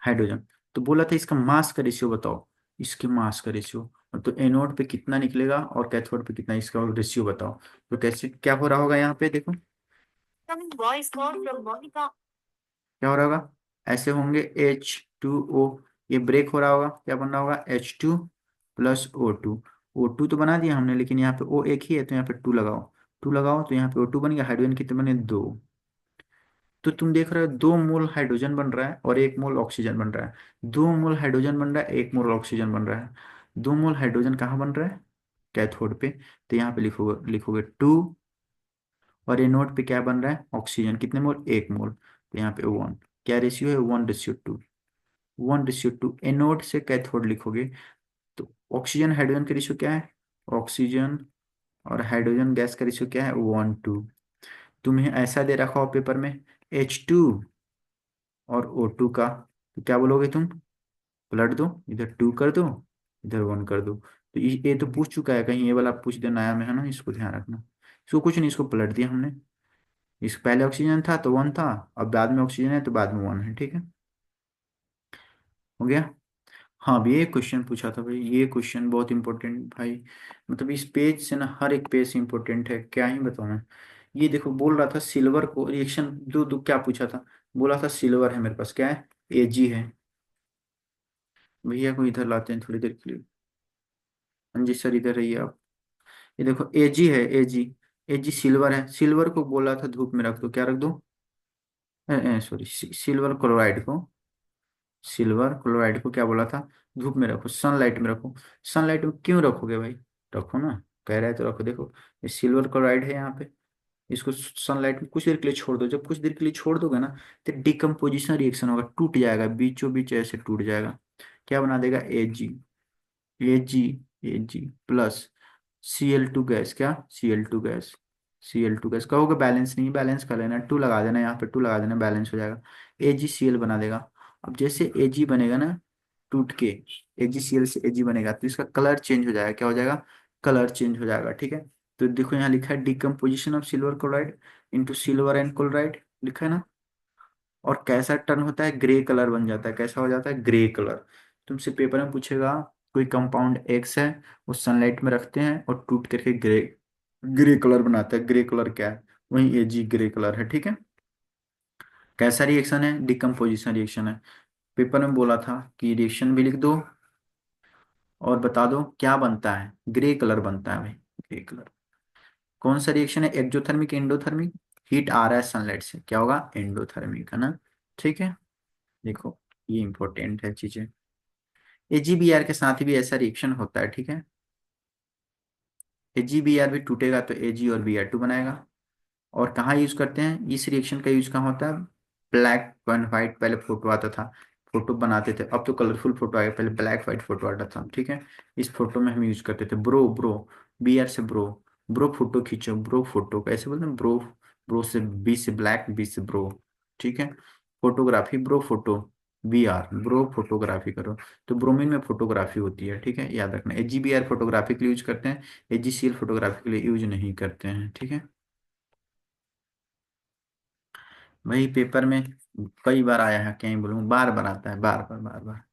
हाइड्रोजन। तो बोला था इसका मास का रेशियो बताओ, इसके मास का रेशियो, तो एनोड पे कितना निकलेगा और कैथोड पे कितना, इसका रेशियो बताओ। तो कैसे क्या हो रहा होगा यहाँ पे देखो, क्या हो रहा होगा, ऐसे होंगे H2O, ये ब्रेक हो रहा होगा, क्या बन रहा होगा, H2 + O2। O2 तो बना दिया हमने, लेकिन यहाँ पे O एक ही है, तो यहाँ पे 2 लगाओ, 2 लगाओ, तो यहाँ पे O2 बन गया। हाइड्रोजन कितने बने, 2। तो तुम देख रहे हो 2 मोल हाइड्रोजन बन रहा है और 1 मोल ऑक्सीजन बन रहा है, 2 मोल हाइड्रोजन बन रहा है, 1 मोल ऑक्सीजन बन रहा है। 2 मोल हाइड्रोजन कहाँ बन रहा है, कैथोड पे, तो यहाँ पे लिखोगे लिखोगे 2, और ये नोट पे क्या बन रहा है, ऑक्सीजन कितने मोल, 1 मोल, तो यहाँ पे 1। क्या रेशियो है, 1:2, 1:2। एनोड से कैथोड लिखोगे, तो ऑक्सीजन हाइड्रोजन का रेशियो क्या है, ऑक्सीजन और हाइड्रोजन गैस का रेशियो क्या है, 1:2। तुम्हें ऐसा दे रखा हो पेपर में, H2 और O2 का, तो क्या बोलोगे तुम, पलट दो, इधर 2 कर दो, इधर 1 कर दो। तो ये तो पूछ चुका है कहीं, ये वाला पूछ दे नया में, है ना, इसको ध्यान रखना। इसको कुछ नहीं, इसको पलट दिया हमने, इस पहले ऑक्सीजन था तो 1 था, अब बाद में ऑक्सीजन है तो बाद में 1 है, ठीक है, हो गया। हाँ, अब ये क्वेश्चन पूछा था भाई, ये क्वेश्चन बहुत इंपॉर्टेंट भाई, मतलब इस पेज से ना हर एक पेज इंपॉर्टेंट है, क्या ही बताऊँ मैं। ये देखो बोल रहा था सिल्वर को रिएक्शन, दो दो क्या पूछा था, बोला था सिल्वर है मेरे पास, क्या है, Ag है। भैया को इधर लाते हैं थोड़ी देर के लिए, हाँ जी सर इधर रहिए आप। ये देखो Ag है, Ag सिल्वर है, सिल्वर को बोला था धूप में रख दो, क्या रख दो, सॉरी, सिल्वर क्लोराइड को, सिल्वर क्लोराइड को क्या बोला था, धूप में रखो, सनलाइट में रखो। सनलाइट में क्यों रखोगे भाई, रखो ना, कह रहा है तो रखो। देखो ये सिल्वर क्लोराइड है यहाँ पे, इसको सनलाइट में कुछ देर के लिए छोड़ दो, जब कुछ देर के लिए छोड़ दोगे ना, तो डिकम्पोजिशन रिएक्शन होगा, टूट जाएगा, बीचों बीच ऐसे टूट जाएगा। क्या बना देगा, Ag Cl2 गैस, क्या Cl2 गैस, Cl2 गैस कहोगे बैलेंस नहीं, बैलेंस कर लेना, 2 लगा देना, यहाँ पे 2 लगा देना, बैलेंस हो जाएगा, AgCl बना देगा। अब जैसे Ag बनेगा ना, टूट के AgCl से Ag बनेगा तो इसका कलर चेंज हो जाएगा। क्या हो जाएगा? कलर चेंज हो जाएगा। ठीक है। तो देखो यहाँ लिखा है decomposition of silver chloride into silver and chloride, लिखा है ना। और कैसा टर्न होता है? ग्रे कलर बन जाता है। कैसा हो जाता है? Grey colour. तुमसे पेपर में पूछेगा कोई कंपाउंड एक्स है, वो सनलाइट में रखते हैं और टूट करके ग्रे ग्रे कलर बनाता है। ग्रे कलर क्या है? वही Ag ग्रे कलर है। ठीक है। कैसा रिएक्शन है? डिकम्पोजिशन रिएक्शन है। पेपर में बोला था कि रिएक्शन भी लिख दो और बता दो क्या बनता है। ग्रे कलर बनता है भाई, ग्रे कलर। कौन सा रिएक्शन है? Exothermic, endothermic? हीट आ रहा है सनलाइट से, क्या होगा? एंडोथर्मिक, है ना। ठीक है। देखो ये इंपॉर्टेंट है चीजें। AgBr के साथ भी ऐसा रिएक्शन होता है। ठीक है। AgBr भी टूटेगा तो Ag और Br2 बनाएगा। और कहाँ यूज करते हैं इस रिएक्शन का? यूज कहाँ होता है? ब्लैक एंड व्हाइट पहले फोटो आता था, फोटो बनाते थे। अब तो कलरफुल फोटो आ गया, पहले ब्लैक व्हाइट फोटो आता था। ठीक है। इस फोटो में हम यूज करते थे ब्रो ब्रो, Br से ब्रो। ब्रो फोटो खींचो, ब्रो फोटो कैसे बोलते हैं? ब्रो। ब्रो से B से ब्लैक, B से ब्रो। ठीक है। Photography bro photo, Br bro photography करो। तो ब्रोमीन में फोटोग्राफी होती है। ठीक है, याद रखना। AgBr फोटोग्राफी के लिए यूज करते हैं, AgCl फोटोग्राफी के लिए यूज नहीं करते हैं। ठीक है। वही पेपर में कई बार आया है, क्या ही बोलूं, बार बार आता है, बार बार बार बार।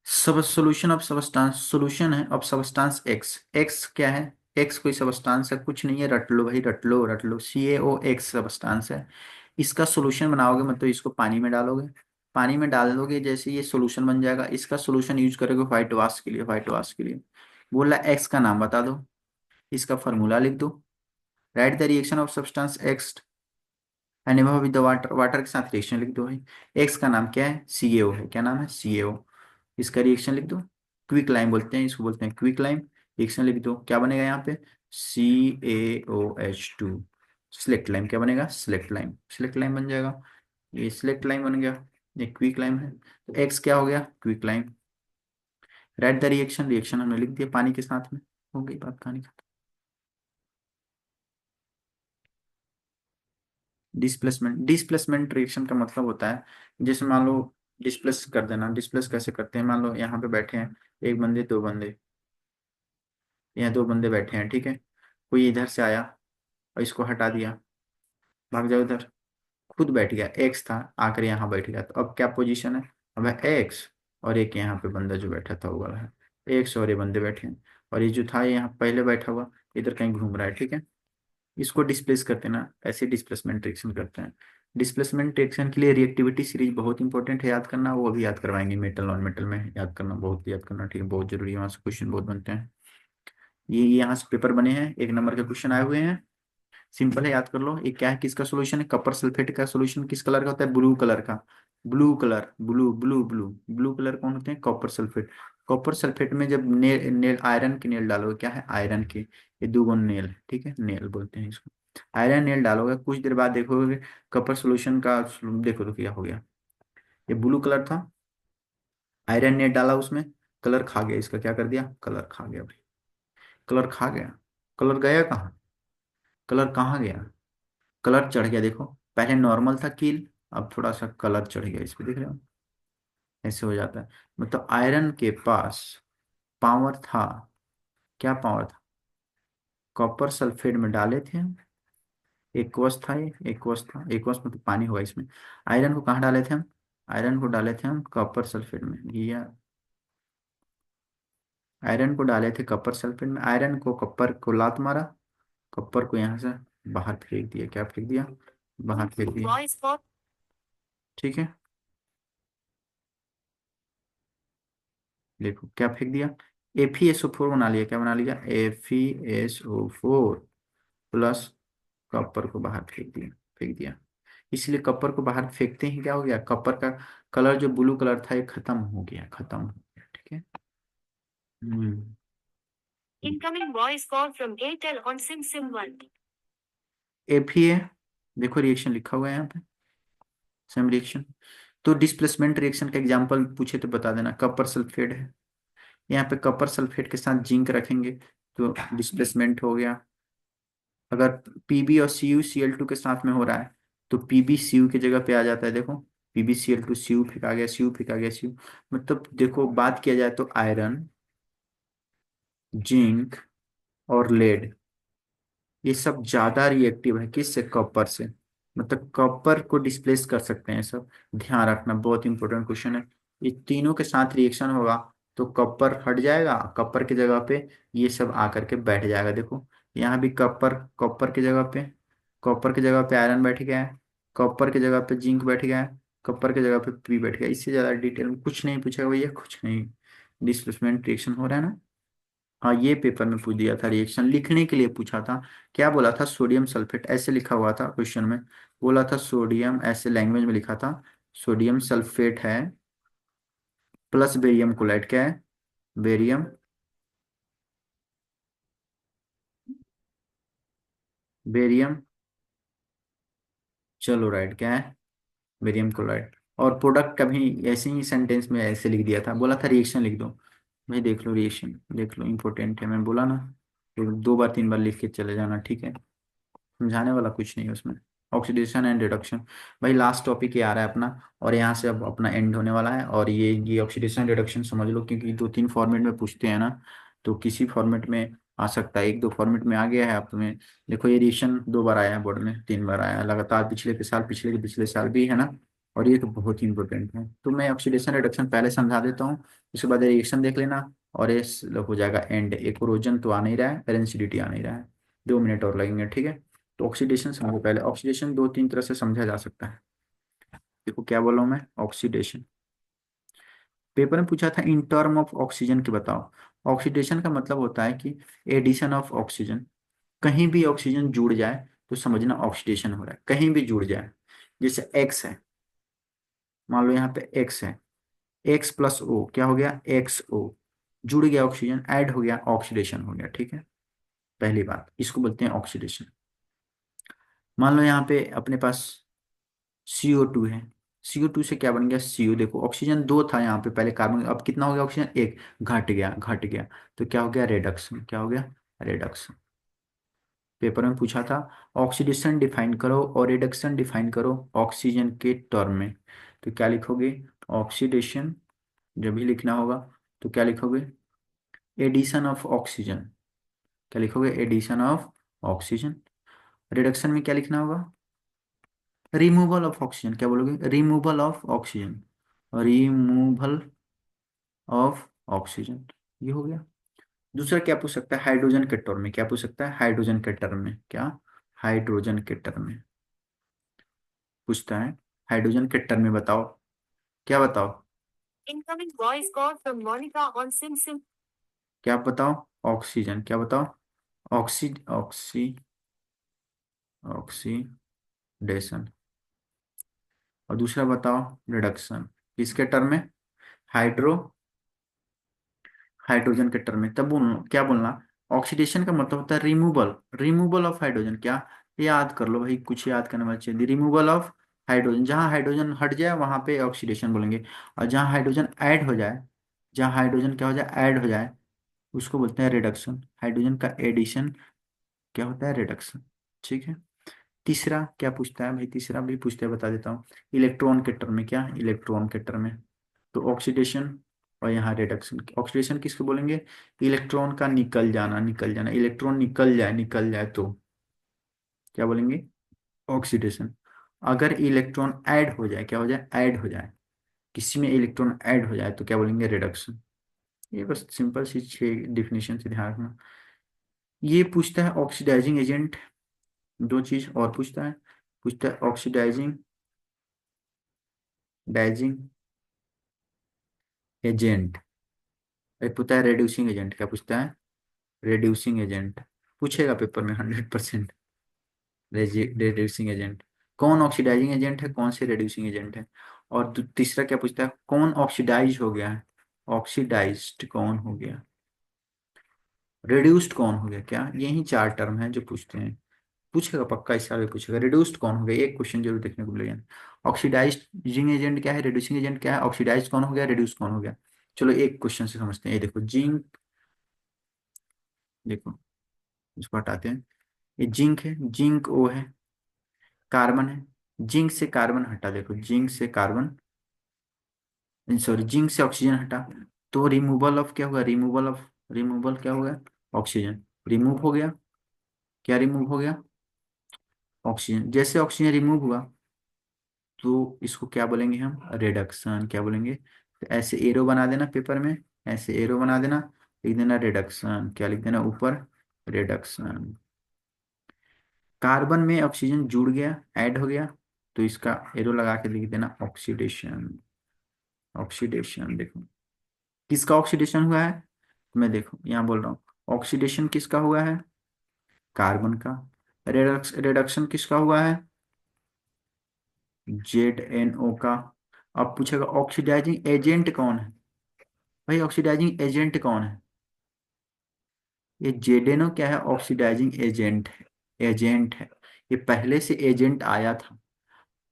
सब सोल्यूशन ऑफ सबस्टांस, सोल्यूशन है ऑफ सबस्टांस एक्स। एक्स क्या है? एक्स कोई सबस्टांस है? कुछ नहीं है, रट लो भाई, रट लो रट लो। CaOX सबस्टांस है। इसका सोल्यूशन बनाओगे मतलब इसको पानी में डालोगे, पानी में डाल दोगे जैसे ये सोल्यूशन बन जाएगा। इसका सोल्यूशन यूज करोगे व्हाइट वाश के लिए, व्हाइट वाश के लिए। बोला एक्स का नाम बता दो, इसका फॉर्मूला लिख दो। Right the reaction of substance x and above with the water, water के साथ रिएक्शन लिख दो भाई। एक्स का नाम क्या है? CaO है। क्या नाम है? CaO। इसका रिएक्शन लिख दो। क्विक लाइम बोलते हैं इसको, बोलते हैं क्विक लाइम। रिएक्शन लिख दो, क्या बनेगा यहाँ पे? CaOH2। सिलेक्ट लाइम क्या बनेगा? सिलेक्ट लाइम, सिलेक्ट लाइम बन जाएगा। ये सिलेक्ट लाइम बन गया, ये क्विक लाइम है। तो एक्स क्या हो गया? Quick lime. Right the reaction, reaction हमने लिख दिया पानी के साथ में। हो गई बात, कहानी खत्म। डिस्प्लेसमेंट, डिस्प्लेसमेंट रिएक्शन का मतलब होता है जैसे मान लो डिस्प्लेस कर देना। डिस्प्लेस कैसे करते हैं? मान लो यहाँ पे बैठे हैं एक बंदे दो बंदे, यहाँ दो बंदे बैठे हैं। ठीक है। कोई इधर से आया और इसको हटा दिया, भाग जाओ उधर। खुद बैठ गया, एक्स था, आकर यहाँ बैठ गया। तो अब क्या पोजीशन है? अब है एक्स और एक यहाँ पे बंदा जो बैठा था वो वाला है। एक्स और ये बंदे बैठे हैं और ये जो था ये यहाँ पहले बैठा हुआ इधर कहीं घूम रहा है। ठीक है। इसको डिस्प्लेस करते हैं ना, ऐसे डिस्प्लेसमेंट रिएक्शन करते हैं। डिस्प्लेसमेंट रिएक्शन के लिए रिएक्टिविटी सीरीज बहुत इंपॉर्टेंट है, याद करना। वो अभी याद करवाएंगे, मेटल नॉन मेटल में याद करना, बहुत याद करना। ठीक है, बहुत जरूरी है, वहाँ से क्वेश्चन बहुत बनते हैं। ये यहाँ से पेपर बने हैं, 1 नंबर के क्वेश्चन आए हुए हैं। सिंपल है, याद कर लो। ये क्या है, किसका सोल्यूशन है? कपर सल्फेट का सोल्यूशन किस कलर का होता है? ब्लू कलर का। Blue colour, blue blue blue blue colour कौन होते हैं? Copper sulphate. कॉपर सल्फेट में जब नेल नेल आयरन के नेल डालोगे, क्या है? आयरन के, ये दो गुण नेल। ठीक है, नेल बोलते हैं इसको। आयरन नेल डालोगे, कुछ देर बाद देखोगे कपर सोल्यूशन का देखो तो क्या हो गया। ये ब्लू कलर था, आयरन नेल डाला उसमें, कलर खा गया। इसका क्या कर दिया? कलर खा गया भाई, कलर खा गया। कलर गया कहाँ? कलर कहाँ गया? कलर चढ़ गया। देखो पहले नॉर्मल था कील, अब थोड़ा सा कलर चढ़ गया इस पे, देख रहे हो? ऐसे हो जाता है। मतलब आयरन के पास पावर था, क्या पावर था? कॉपर सल्फेट में डाले थे हम, एक्वस था, ये एक्वस था। एक्वस मतलब पानी होगा इसमें। आयरन को कहाँ डाले थे हम? आयरन को डाले थे हम कॉपर सल्फेट में, ये आयरन को डाले थे कॉपर सल्फेट में। आयरन को कॉपर को लात मारा, कॉपर को यहाँ से बाहर फेंक दिया। क्या फेंक दिया? बाहर फेंक दिया। ठीक है। देखो क्या फेंक दिया? FeSO4 बना लिया। क्या बना लिया? FeSO4 प्लस कॉपर को बाहर फेंक दिया, फेंक दिया। इसलिए कॉपर को बाहर फेंकते ही क्या हो गया? कॉपर का कलर जो ब्लू कलर था ये खत्म हो गया, खत्म हो गया। ठीक है। हम्म। Incoming voice call from Airtel on SIM 1. FeA, देखो रिएक्शन लिखा हुआ है यहाँ पे, सेम रिएक्शन। तो डिस्प्लेसमेंट रिएक्शन का एग्जांपल पूछे तो बता देना। कॉपर सल्फेट है, यहाँ पे कॉपर सल्फेट के साथ जिंक रखेंगे तो डिस्प्लेसमेंट हो गया। अगर Pb और Cu Cl2 के साथ में हो रहा है तो Pb Cu की जगह पे आ जाता है। देखो PbCl2 सी फेंका गया, सी फेंका गया, सी। मतलब देखो बात किया जाए तो आयरन, जिंक और लेड, ये सब ज्यादा रिएक्टिव है किससे, कॉपर से। मतलब कॉपर को डिस्प्लेस कर सकते हैं सब। ध्यान रखना, बहुत इंपॉर्टेंट क्वेश्चन है। ये तीनों के साथ रिएक्शन होगा तो कॉपर हट जाएगा, कॉपर की जगह पे ये सब आकर के बैठ जाएगा। देखो यहाँ भी कॉपर, कॉपर की जगह पे, कॉपर की जगह पे आयरन बैठ गया है, कॉपर की जगह पे जिंक बैठ गया है, कॉपर की जगह पे पी बैठ गया। इससे ज्यादा डिटेल में कुछ नहीं पूछेगा भैया, कुछ नहीं। डिस्प्लेसमेंट रिएक्शन हो रहा है ना। हाँ ये पेपर में पूछ दिया था, रिएक्शन लिखने के लिए पूछा था। क्या बोला था, सोडियम सल्फेट ऐसे लिखा हुआ था क्वेश्चन में। बोला था सोडियम, ऐसे लैंग्वेज में लिखा था, सोडियम सल्फेट है प्लस बेरियम क्लोराइड, क्या है, बेरियम, बेरियम क्लोराइड, क्या है, बेरियम क्लोराइड। और प्रोडक्ट का भी ऐसे ही सेंटेंस में ऐसे लिख दिया था, बोला था रिएक्शन लिख दो। भाई देख लो रिएक्शन, देख लो इंपॉर्टेंट है, मैं बोला ना। तो 2 बार 3 बार लिख के चले जाना, ठीक है। समझाने वाला कुछ नहीं है उसमें। ऑक्सीडेशन एंड रिडक्शन, भाई लास्ट टॉपिक ये आ रहा है अपना, और यहाँ से अब अपना एंड होने वाला है। और ये ऑक्सीडेशन रिडक्शन समझ लो, क्योंकि 2 3 फॉर्मेट में पूछते हैं ना, तो किसी फॉर्मेट में आ सकता है, 1 2 फॉर्मेट में आ गया है। अब तुम्हें देखो ये रिएक्शन 2 बार आया है बोर्ड में, 3 बार आया है लगातार, पिछले के साल, पिछले के पिछले साल भी है ना। और ये तो बहुत ही इंपॉर्टेंट है, तो मैं ऑक्सीडेशन रिडक्शन पहले समझा देता हूँ, उसके बाद रिएक्शन देख लेना। और ये हो जाएगा एंड। इक्वेशन तो आ नहीं रहा है, रेंसिडिटी आ नहीं रहा है। 2 मिनट और लगेंगे, ठीक है। तो ऑक्सीडेशन समझो पहले। ऑक्सीडेशन 2 3 तरह से समझा जा सकता है। देखो क्या बोला हूं मैं, ऑक्सीडेशन। पेपर में पूछा था इन टर्म ऑफ ऑक्सीजन के बताओ। ऑक्सीडेशन का मतलब होता है कि एडिशन ऑफ ऑक्सीजन। कहीं भी ऑक्सीजन जुड़ जाए तो समझना ऑक्सीडेशन हो रहा है, कहीं भी जुड़ जाए। जैसे एक्स है, मान लो यहाँ पे एक्स है, एक्स प्लस ओ क्या हो गया, एक्स ओ। जुड़ गया ऑक्सीजन, ऐड हो गया, ऑक्सीडेशन हो गया, ठीक है। पहली बात, इसको बोलते हैं ऑक्सीडेशन। मान लो यहाँ पे अपने पास CO2 है, CO2 से क्या बन गया, CO। देखो ऑक्सीजन 2 था यहाँ पे पहले, कार्बन, अब कितना हो गया ऑक्सीजन, एक, घट गया, घट गया। तो क्या हो गया, रेडक्शन, क्या हो गया, रेडक्शन। पेपर में पूछा था ऑक्सीडेशन डिफाइन करो और रिडक्शन डिफाइन करो ऑक्सीजन के टर्म में। तो क्या लिखोगे, ऑक्सीडेशन जब भी लिखना होगा तो क्या लिखोगे, एडिशन ऑफ ऑक्सीजन। क्या लिखोगे, एडिशन ऑफ ऑक्सीजन। रिडक्शन में क्या लिखना होगा, रिमूवल ऑफ ऑक्सीजन। क्या बोलोगे, removal of oxygen, removal of oxygen. ये हो गया। दूसरा क्या पूछ सकता है, हाइड्रोजन के टर्म में। क्या पूछ सकता है, हाइड्रोजन के टर्म में, क्या, हाइड्रोजन के टर्म में पूछता है। हाइड्रोजन के टर्म में बताओ, क्या बताओ, Incoming voice call from Monica on SimSim. क्या बताओ, ऑक्सीजन, क्या बताओ, ऑक्सी ऑक्सी ऑक्सीडेशन। और दूसरा बताओ, रिडक्शन, किसके टर्म में, हाइड्रो हाइड्रोजन के टर्म में। तब क्या बोलना, ऑक्सीडेशन का मतलब होता है रिमूवल, रिमूवल ऑफ हाइड्रोजन। क्या, याद कर लो भाई, कुछ याद करने वाली चाहिए, रिमूवल ऑफ हाइड्रोजन। जहाँ हाइड्रोजन हट जाए वहां पे ऑक्सीडेशन बोलेंगे। और जहाँ हाइड्रोजन ऐड हो जाए, जहाँ हाइड्रोजन क्या हो जाए, ऐड हो जाए, उसको बोलते हैं रिडक्शन। हाइड्रोजन का एडिशन क्या होता है, रिडक्शन, ठीक है। तीसरा क्या पूछता है भाई, तीसरा भी पूछते हैं, बता देता हूँ। इलेक्ट्रॉन के टर्म में, क्या, इलेक्ट्रॉन के टर्म में। तो ऑक्सीडेशन और यहाँ रिडक्शन। ऑक्सीडेशन किसको बोलेंगे, इलेक्ट्रॉन का निकल जाना, निकल जाना, इलेक्ट्रॉन निकल जाए तो क्या बोलेंगे, ऑक्सीडेशन। अगर इलेक्ट्रॉन ऐड हो जाए, क्या हो जाए, ऐड हो जाए, किसी में इलेक्ट्रॉन ऐड हो जाए तो क्या बोलेंगे, रिडक्शन। ये बस सिंपल सी 6 डिफिनेशन से ध्यान रखना। ये पूछता है ऑक्सीडाइजिंग एजेंट, 2 चीज और पूछता है ऑक्सीडाइजिंग डाइजिंग एजेंट। एक पूछता है रेड्यूसिंग एजेंट। क्या पूछता है, रेड्यूसिंग एजेंट। पूछेगा पेपर में 100%। रेड्यूसिंग एजेंट, कौन ऑक्सीडाइजिंग एजेंट है, कौन से रेड्यूसिंग एजेंट है। और तीसरा क्या पूछता है, कौन ऑक्सीडाइज हो गया है, ऑक्सीडाइज्ड कौन हो गया, रिड्यूस्ड कौन हो गया। क्या, यही 4 टर्म है जो पूछते हैं। पूछेगा पक्का, इस साल भी पूछेगा, रिड्यूस्ड कौन हो गया, एक क्वेश्चन जरूर देखने को मिलेगा। ऑक्सीडाइजिंग एजेंट क्या है, रिड्यूसिंग एजेंट क्या है, ऑक्सीडाइज कौन हो गया, रिड्यूस कौन हो गया। चलो एक क्वेश्चन से समझते हैं। ये देखो जिंक, देखो इसको हटाते हैं। ये जिंक है, जिंक ओ है, कार्बन है, जिंक से कार्बन हटा, देखो जिंक से कार्बन, सॉरी जिंक से ऑक्सीजन हटा, तो रिमूवल ऑफ क्या होगा, रिमूवल ऑफ, रिमूवल क्या होगा, ऑक्सीजन रिमूव हो गया। क्या रिमूव हो गया, ऑक्सीजन। जैसे ऑक्सीजन रिमूव हुआ तो इसको क्या बोलेंगे हम, रिडक्शन। क्या बोलेंगे, तो ऐसे एरो बना देना पेपर में, ऐसे एरो बना देना, लिख देना रिडक्शन। क्या लिख देना ऊपर, रिडक्शन। कार्बन में ऑक्सीजन जुड़ गया, ऐड हो गया, तो इसका एरो लगा के लिख देना ऑक्सीडेशन। ऑक्सीडेशन देखो किसका ऑक्सीडेशन हुआ है, मैं देखो यहाँ बोल रहा हूँ ऑक्सीडेशन किसका हुआ है, कार्बन का। रिडक्शन किसका हुआ है, ZnO का। अब पूछेगा ऑक्सीडाइजिंग एजेंट कौन है, भाई ऑक्सीडाइजिंग एजेंट कौन है, ये जेडेनो क्या है, ऑक्सीडाइजिंग एजेंट है, एजेंट है। ये पहले से एजेंट आया था,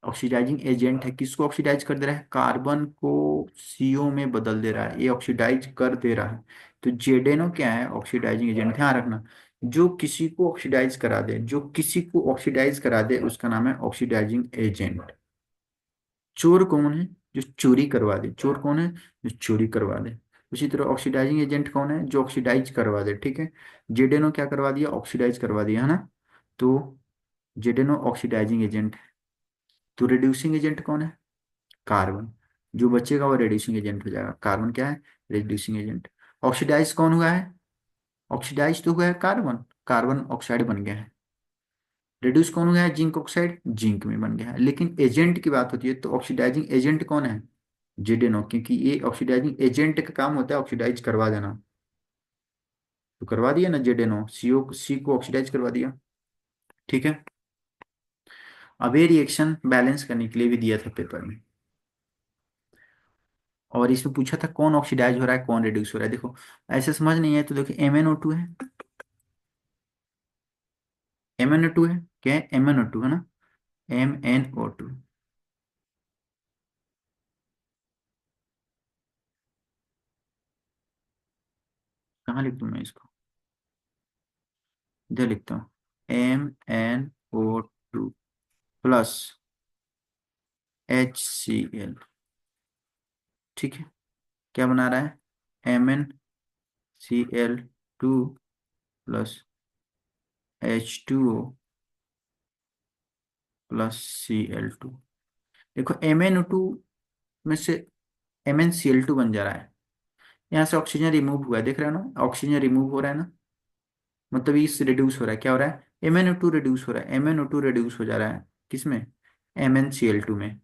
ऑक्सीडाइजिंग एजेंट है। किसको ऑक्सीडाइज कर दे रहा है, कार्बन को CO में बदल दे रहा है, ये ऑक्सीडाइज कर दे रहा है। तो जेडेनो क्या है, ऑक्सीडाइजिंग एजेंट। ध्यान रखना, जो किसी को ऑक्सीडाइज करा दे, जो किसी को ऑक्सीडाइज करा दे उसका नाम है ऑक्सीडाइजिंग एजेंट। चोर कौन है, जो चोरी करवा दे, चोर कौन है, जो चोरी करवा दे। उसी तरह ऑक्सीडाइजिंग एजेंट कौन है, जो ऑक्सीडाइज करवा दे, ठीक है। जेडेनो क्या करवा दिया, ऑक्सीडाइज करवा दिया, है ना। तो जेडेनो ऑक्सीडाइजिंग एजेंट है। तो रिड्यूसिंग एजेंट कौन है, कार्बन। जो बचेगा वो रिड्यूसिंग एजेंट हो जाएगा, कार्बन क्या है, रिड्यूसिंग एजेंट। ऑक्सीडाइज कौन हुआ है, ऑक्सीडाइज तो हुआ है कार्बन, कार्बन ऑक्साइड बन गया है। रिड्यूस कौन हुआ है, जिंक ऑक्साइड, जिंक में बन गया है। लेकिन एजेंट की बात होती है तो ऑक्सीडाइजिंग एजेंट कौन है, जेडेनो, क्योंकि ये ऑक्सीडाइजिंग एजेंट का काम होता है ऑक्सीडाइज करवा देना। तो करवा दिया ना जेडेनो, सी को ऑक्सीडाइज करवा दिया, ठीक है। अब ये रिएक्शन बैलेंस करने के लिए भी दिया था पेपर में, और इसमें पूछा था कौन ऑक्सीडाइज हो रहा है कौन रिड्यूस हो रहा है। देखो ऐसे समझ नहीं है तो देखो MnO2 है, MnO2 है, क्या है, MnO2 है ना, MnO2। कहाँ लिख दूँ मैं इसको, इधर लिखता हूँ, MnO2 प्लस HCl, ठीक है। क्या बना रहा है, MnCl2 plus H2O plus Cl2। देखो MnO2 में से MnCl2 बन जा रहा है, यहाँ से ऑक्सीजन रिमूव हुआ है, देख रहे हो ना, ऑक्सीजन रिमूव हो रहा है ना, मतलब इस रिड्यूस हो रहा है, क्या हो रहा है, MnO2 रिड्यूस हो रहा है, MnO2 रिड्यूस हो जा रहा है किसमें, MnCl2 में।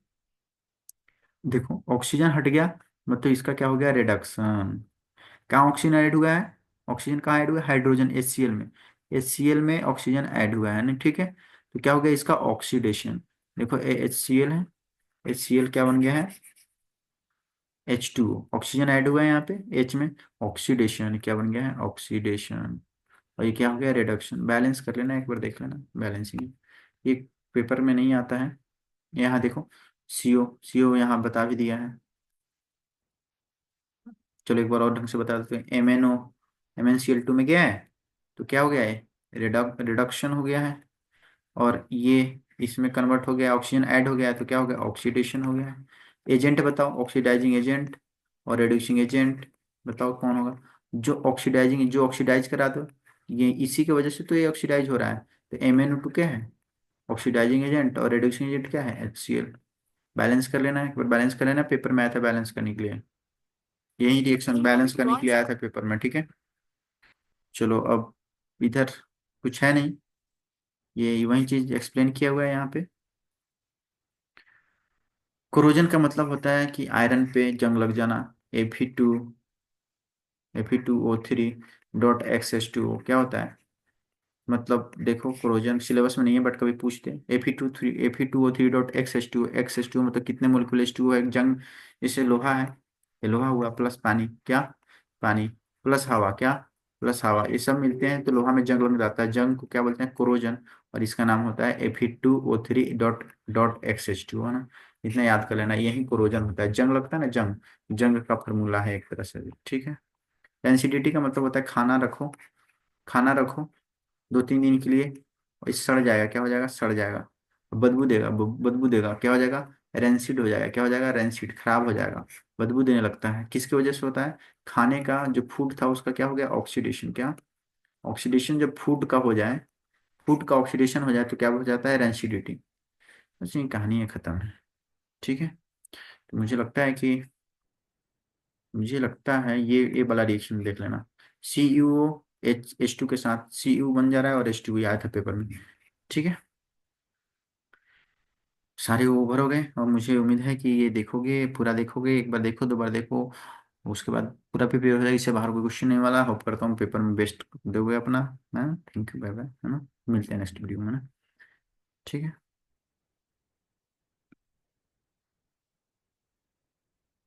देखो ऑक्सीजन हट गया, मतलब इसका क्या हो गया, रिडक्शन। कहाँ ऑक्सीजन ऐड हुआ है, ऑक्सीजन कहाँ ऐड हुआ है, हाइड्रोजन HCl में, HCl में ऑक्सीजन ऐड हुआ है ना, ठीक है। तो क्या हो गया इसका ऑक्सीडेशन। देखो HCl है, HCl क्या बन गया है, H2O, ऑक्सीजन ऐड हुआ है यहाँ पे H में, ऑक्सीडेशन क्या बन गया है, ऑक्सीडेशन। और ये क्या हो गया, रिडक्शन। बैलेंस कर लेना एक बार, देख लेना बैलेंसिंग, ये पेपर में नहीं आता है। यहाँ देखो CO यहाँ बता भी दिया है। चलो एक बार और ढंग से बता देते हैं, MnCl2 में गया है तो क्या हो गया है, रिडक्शन हो गया है। और ये इसमें कन्वर्ट हो गया, ऑक्सीजन ऐड हो गया है तो क्या हो गया, ऑक्सीडेशन हो गया है। एजेंट बताओ, ऑक्सीडाइजिंग एजेंट और रिड्यूसिंग एजेंट, बताओ कौन होगा। जो ऑक्सीडाइजिंग, जो ऑक्सीडाइज करा दो, ये इसी की वजह से तो ये ऑक्सीडाइज हो रहा है। तो MnO2 क्या है, ऑक्सीडाइजिंग एजेंट, और रिड्यूसिंग एजेंट क्या है, HCl। बैलेंस कर लेना है एक बार, बैलेंस कर लेना, पेपर में आया था बैलेंस करने के लिए, यही रिएक्शन बैलेंस करने के लिए आया था पेपर में, ठीक है। चलो अब इधर कुछ है नहीं, ये वही चीज एक्सप्लेन किया हुआ है यहाँ पे। कोरोजन का मतलब होता है कि आयरन पे जंग लग जाना। Fe2O3.XH2O क्या होता है, मतलब देखो कोरोजन सिलेबस में नहीं है बट कभी पूछते हैं, Fe2O3.XH2O, मतलब कितने मोलिकुल H2O है, जंग, जैसे लोहा है, ये लोहा हुआ, प्लस पानी क्या, पानी, प्लस हवा क्या, प्लस हवा, ये सब मिलते हैं तो लोहा में जंग लग जाता है, जंग को क्या बोलते हैं, कोरोजन। और इसका नाम होता है Fe2O3.XH2O, है ना। इतना याद कर लेना, यही कोरोजन होता है, जंग लगता है ना, जंग, जंग का फॉर्मूला है एक तरह से, ठीक है। एनसीडीटी का मतलब होता है खाना रखो, खाना रखो 2-3 दिन के लिए, और ये सड़ जाएगा, क्या हो जाएगा, सड़ जाएगा। बदबू देगा, बदबू देगा, क्या हो जाएगा, रेंसिड हो जाएगा, क्या हो जाएगा, रेंसिड, खराब हो जाएगा, बदबू देने लगता है। किसकी वजह से होता है, खाने का जो फूड था उसका क्या हो गया, ऑक्सीडेशन, क्या, ऑक्सीडेशन जब फूड का हो जाए, फूड का ऑक्सीडेशन हो जाए तो क्या हो जाता है, रेंसिडिटी। बस ये कहानी है, खत्म है। ठीक है। तो मुझे लगता है ये वाला रिएक्शन देख लेना। सी यू H2 के साथ Cu बन जा रहा है और H2 आया था पेपर में। ठीक है। सारे ओवर हो गए और मुझे उम्मीद है कि ये देखोगे, पूरा देखोगे, एक बार देखो, दो बार देखो, उसके बाद पूरा पेपर हो जाएगा, इससे बाहर कोई क्वेश्चन नहीं वाला। होप करता हूँ पेपर में बेस्ट दोगे अपना। है, थैंक यू, बाय बाय, है ना, मिलते हैं नेक्स्ट वीडियो में ना। ठीक है।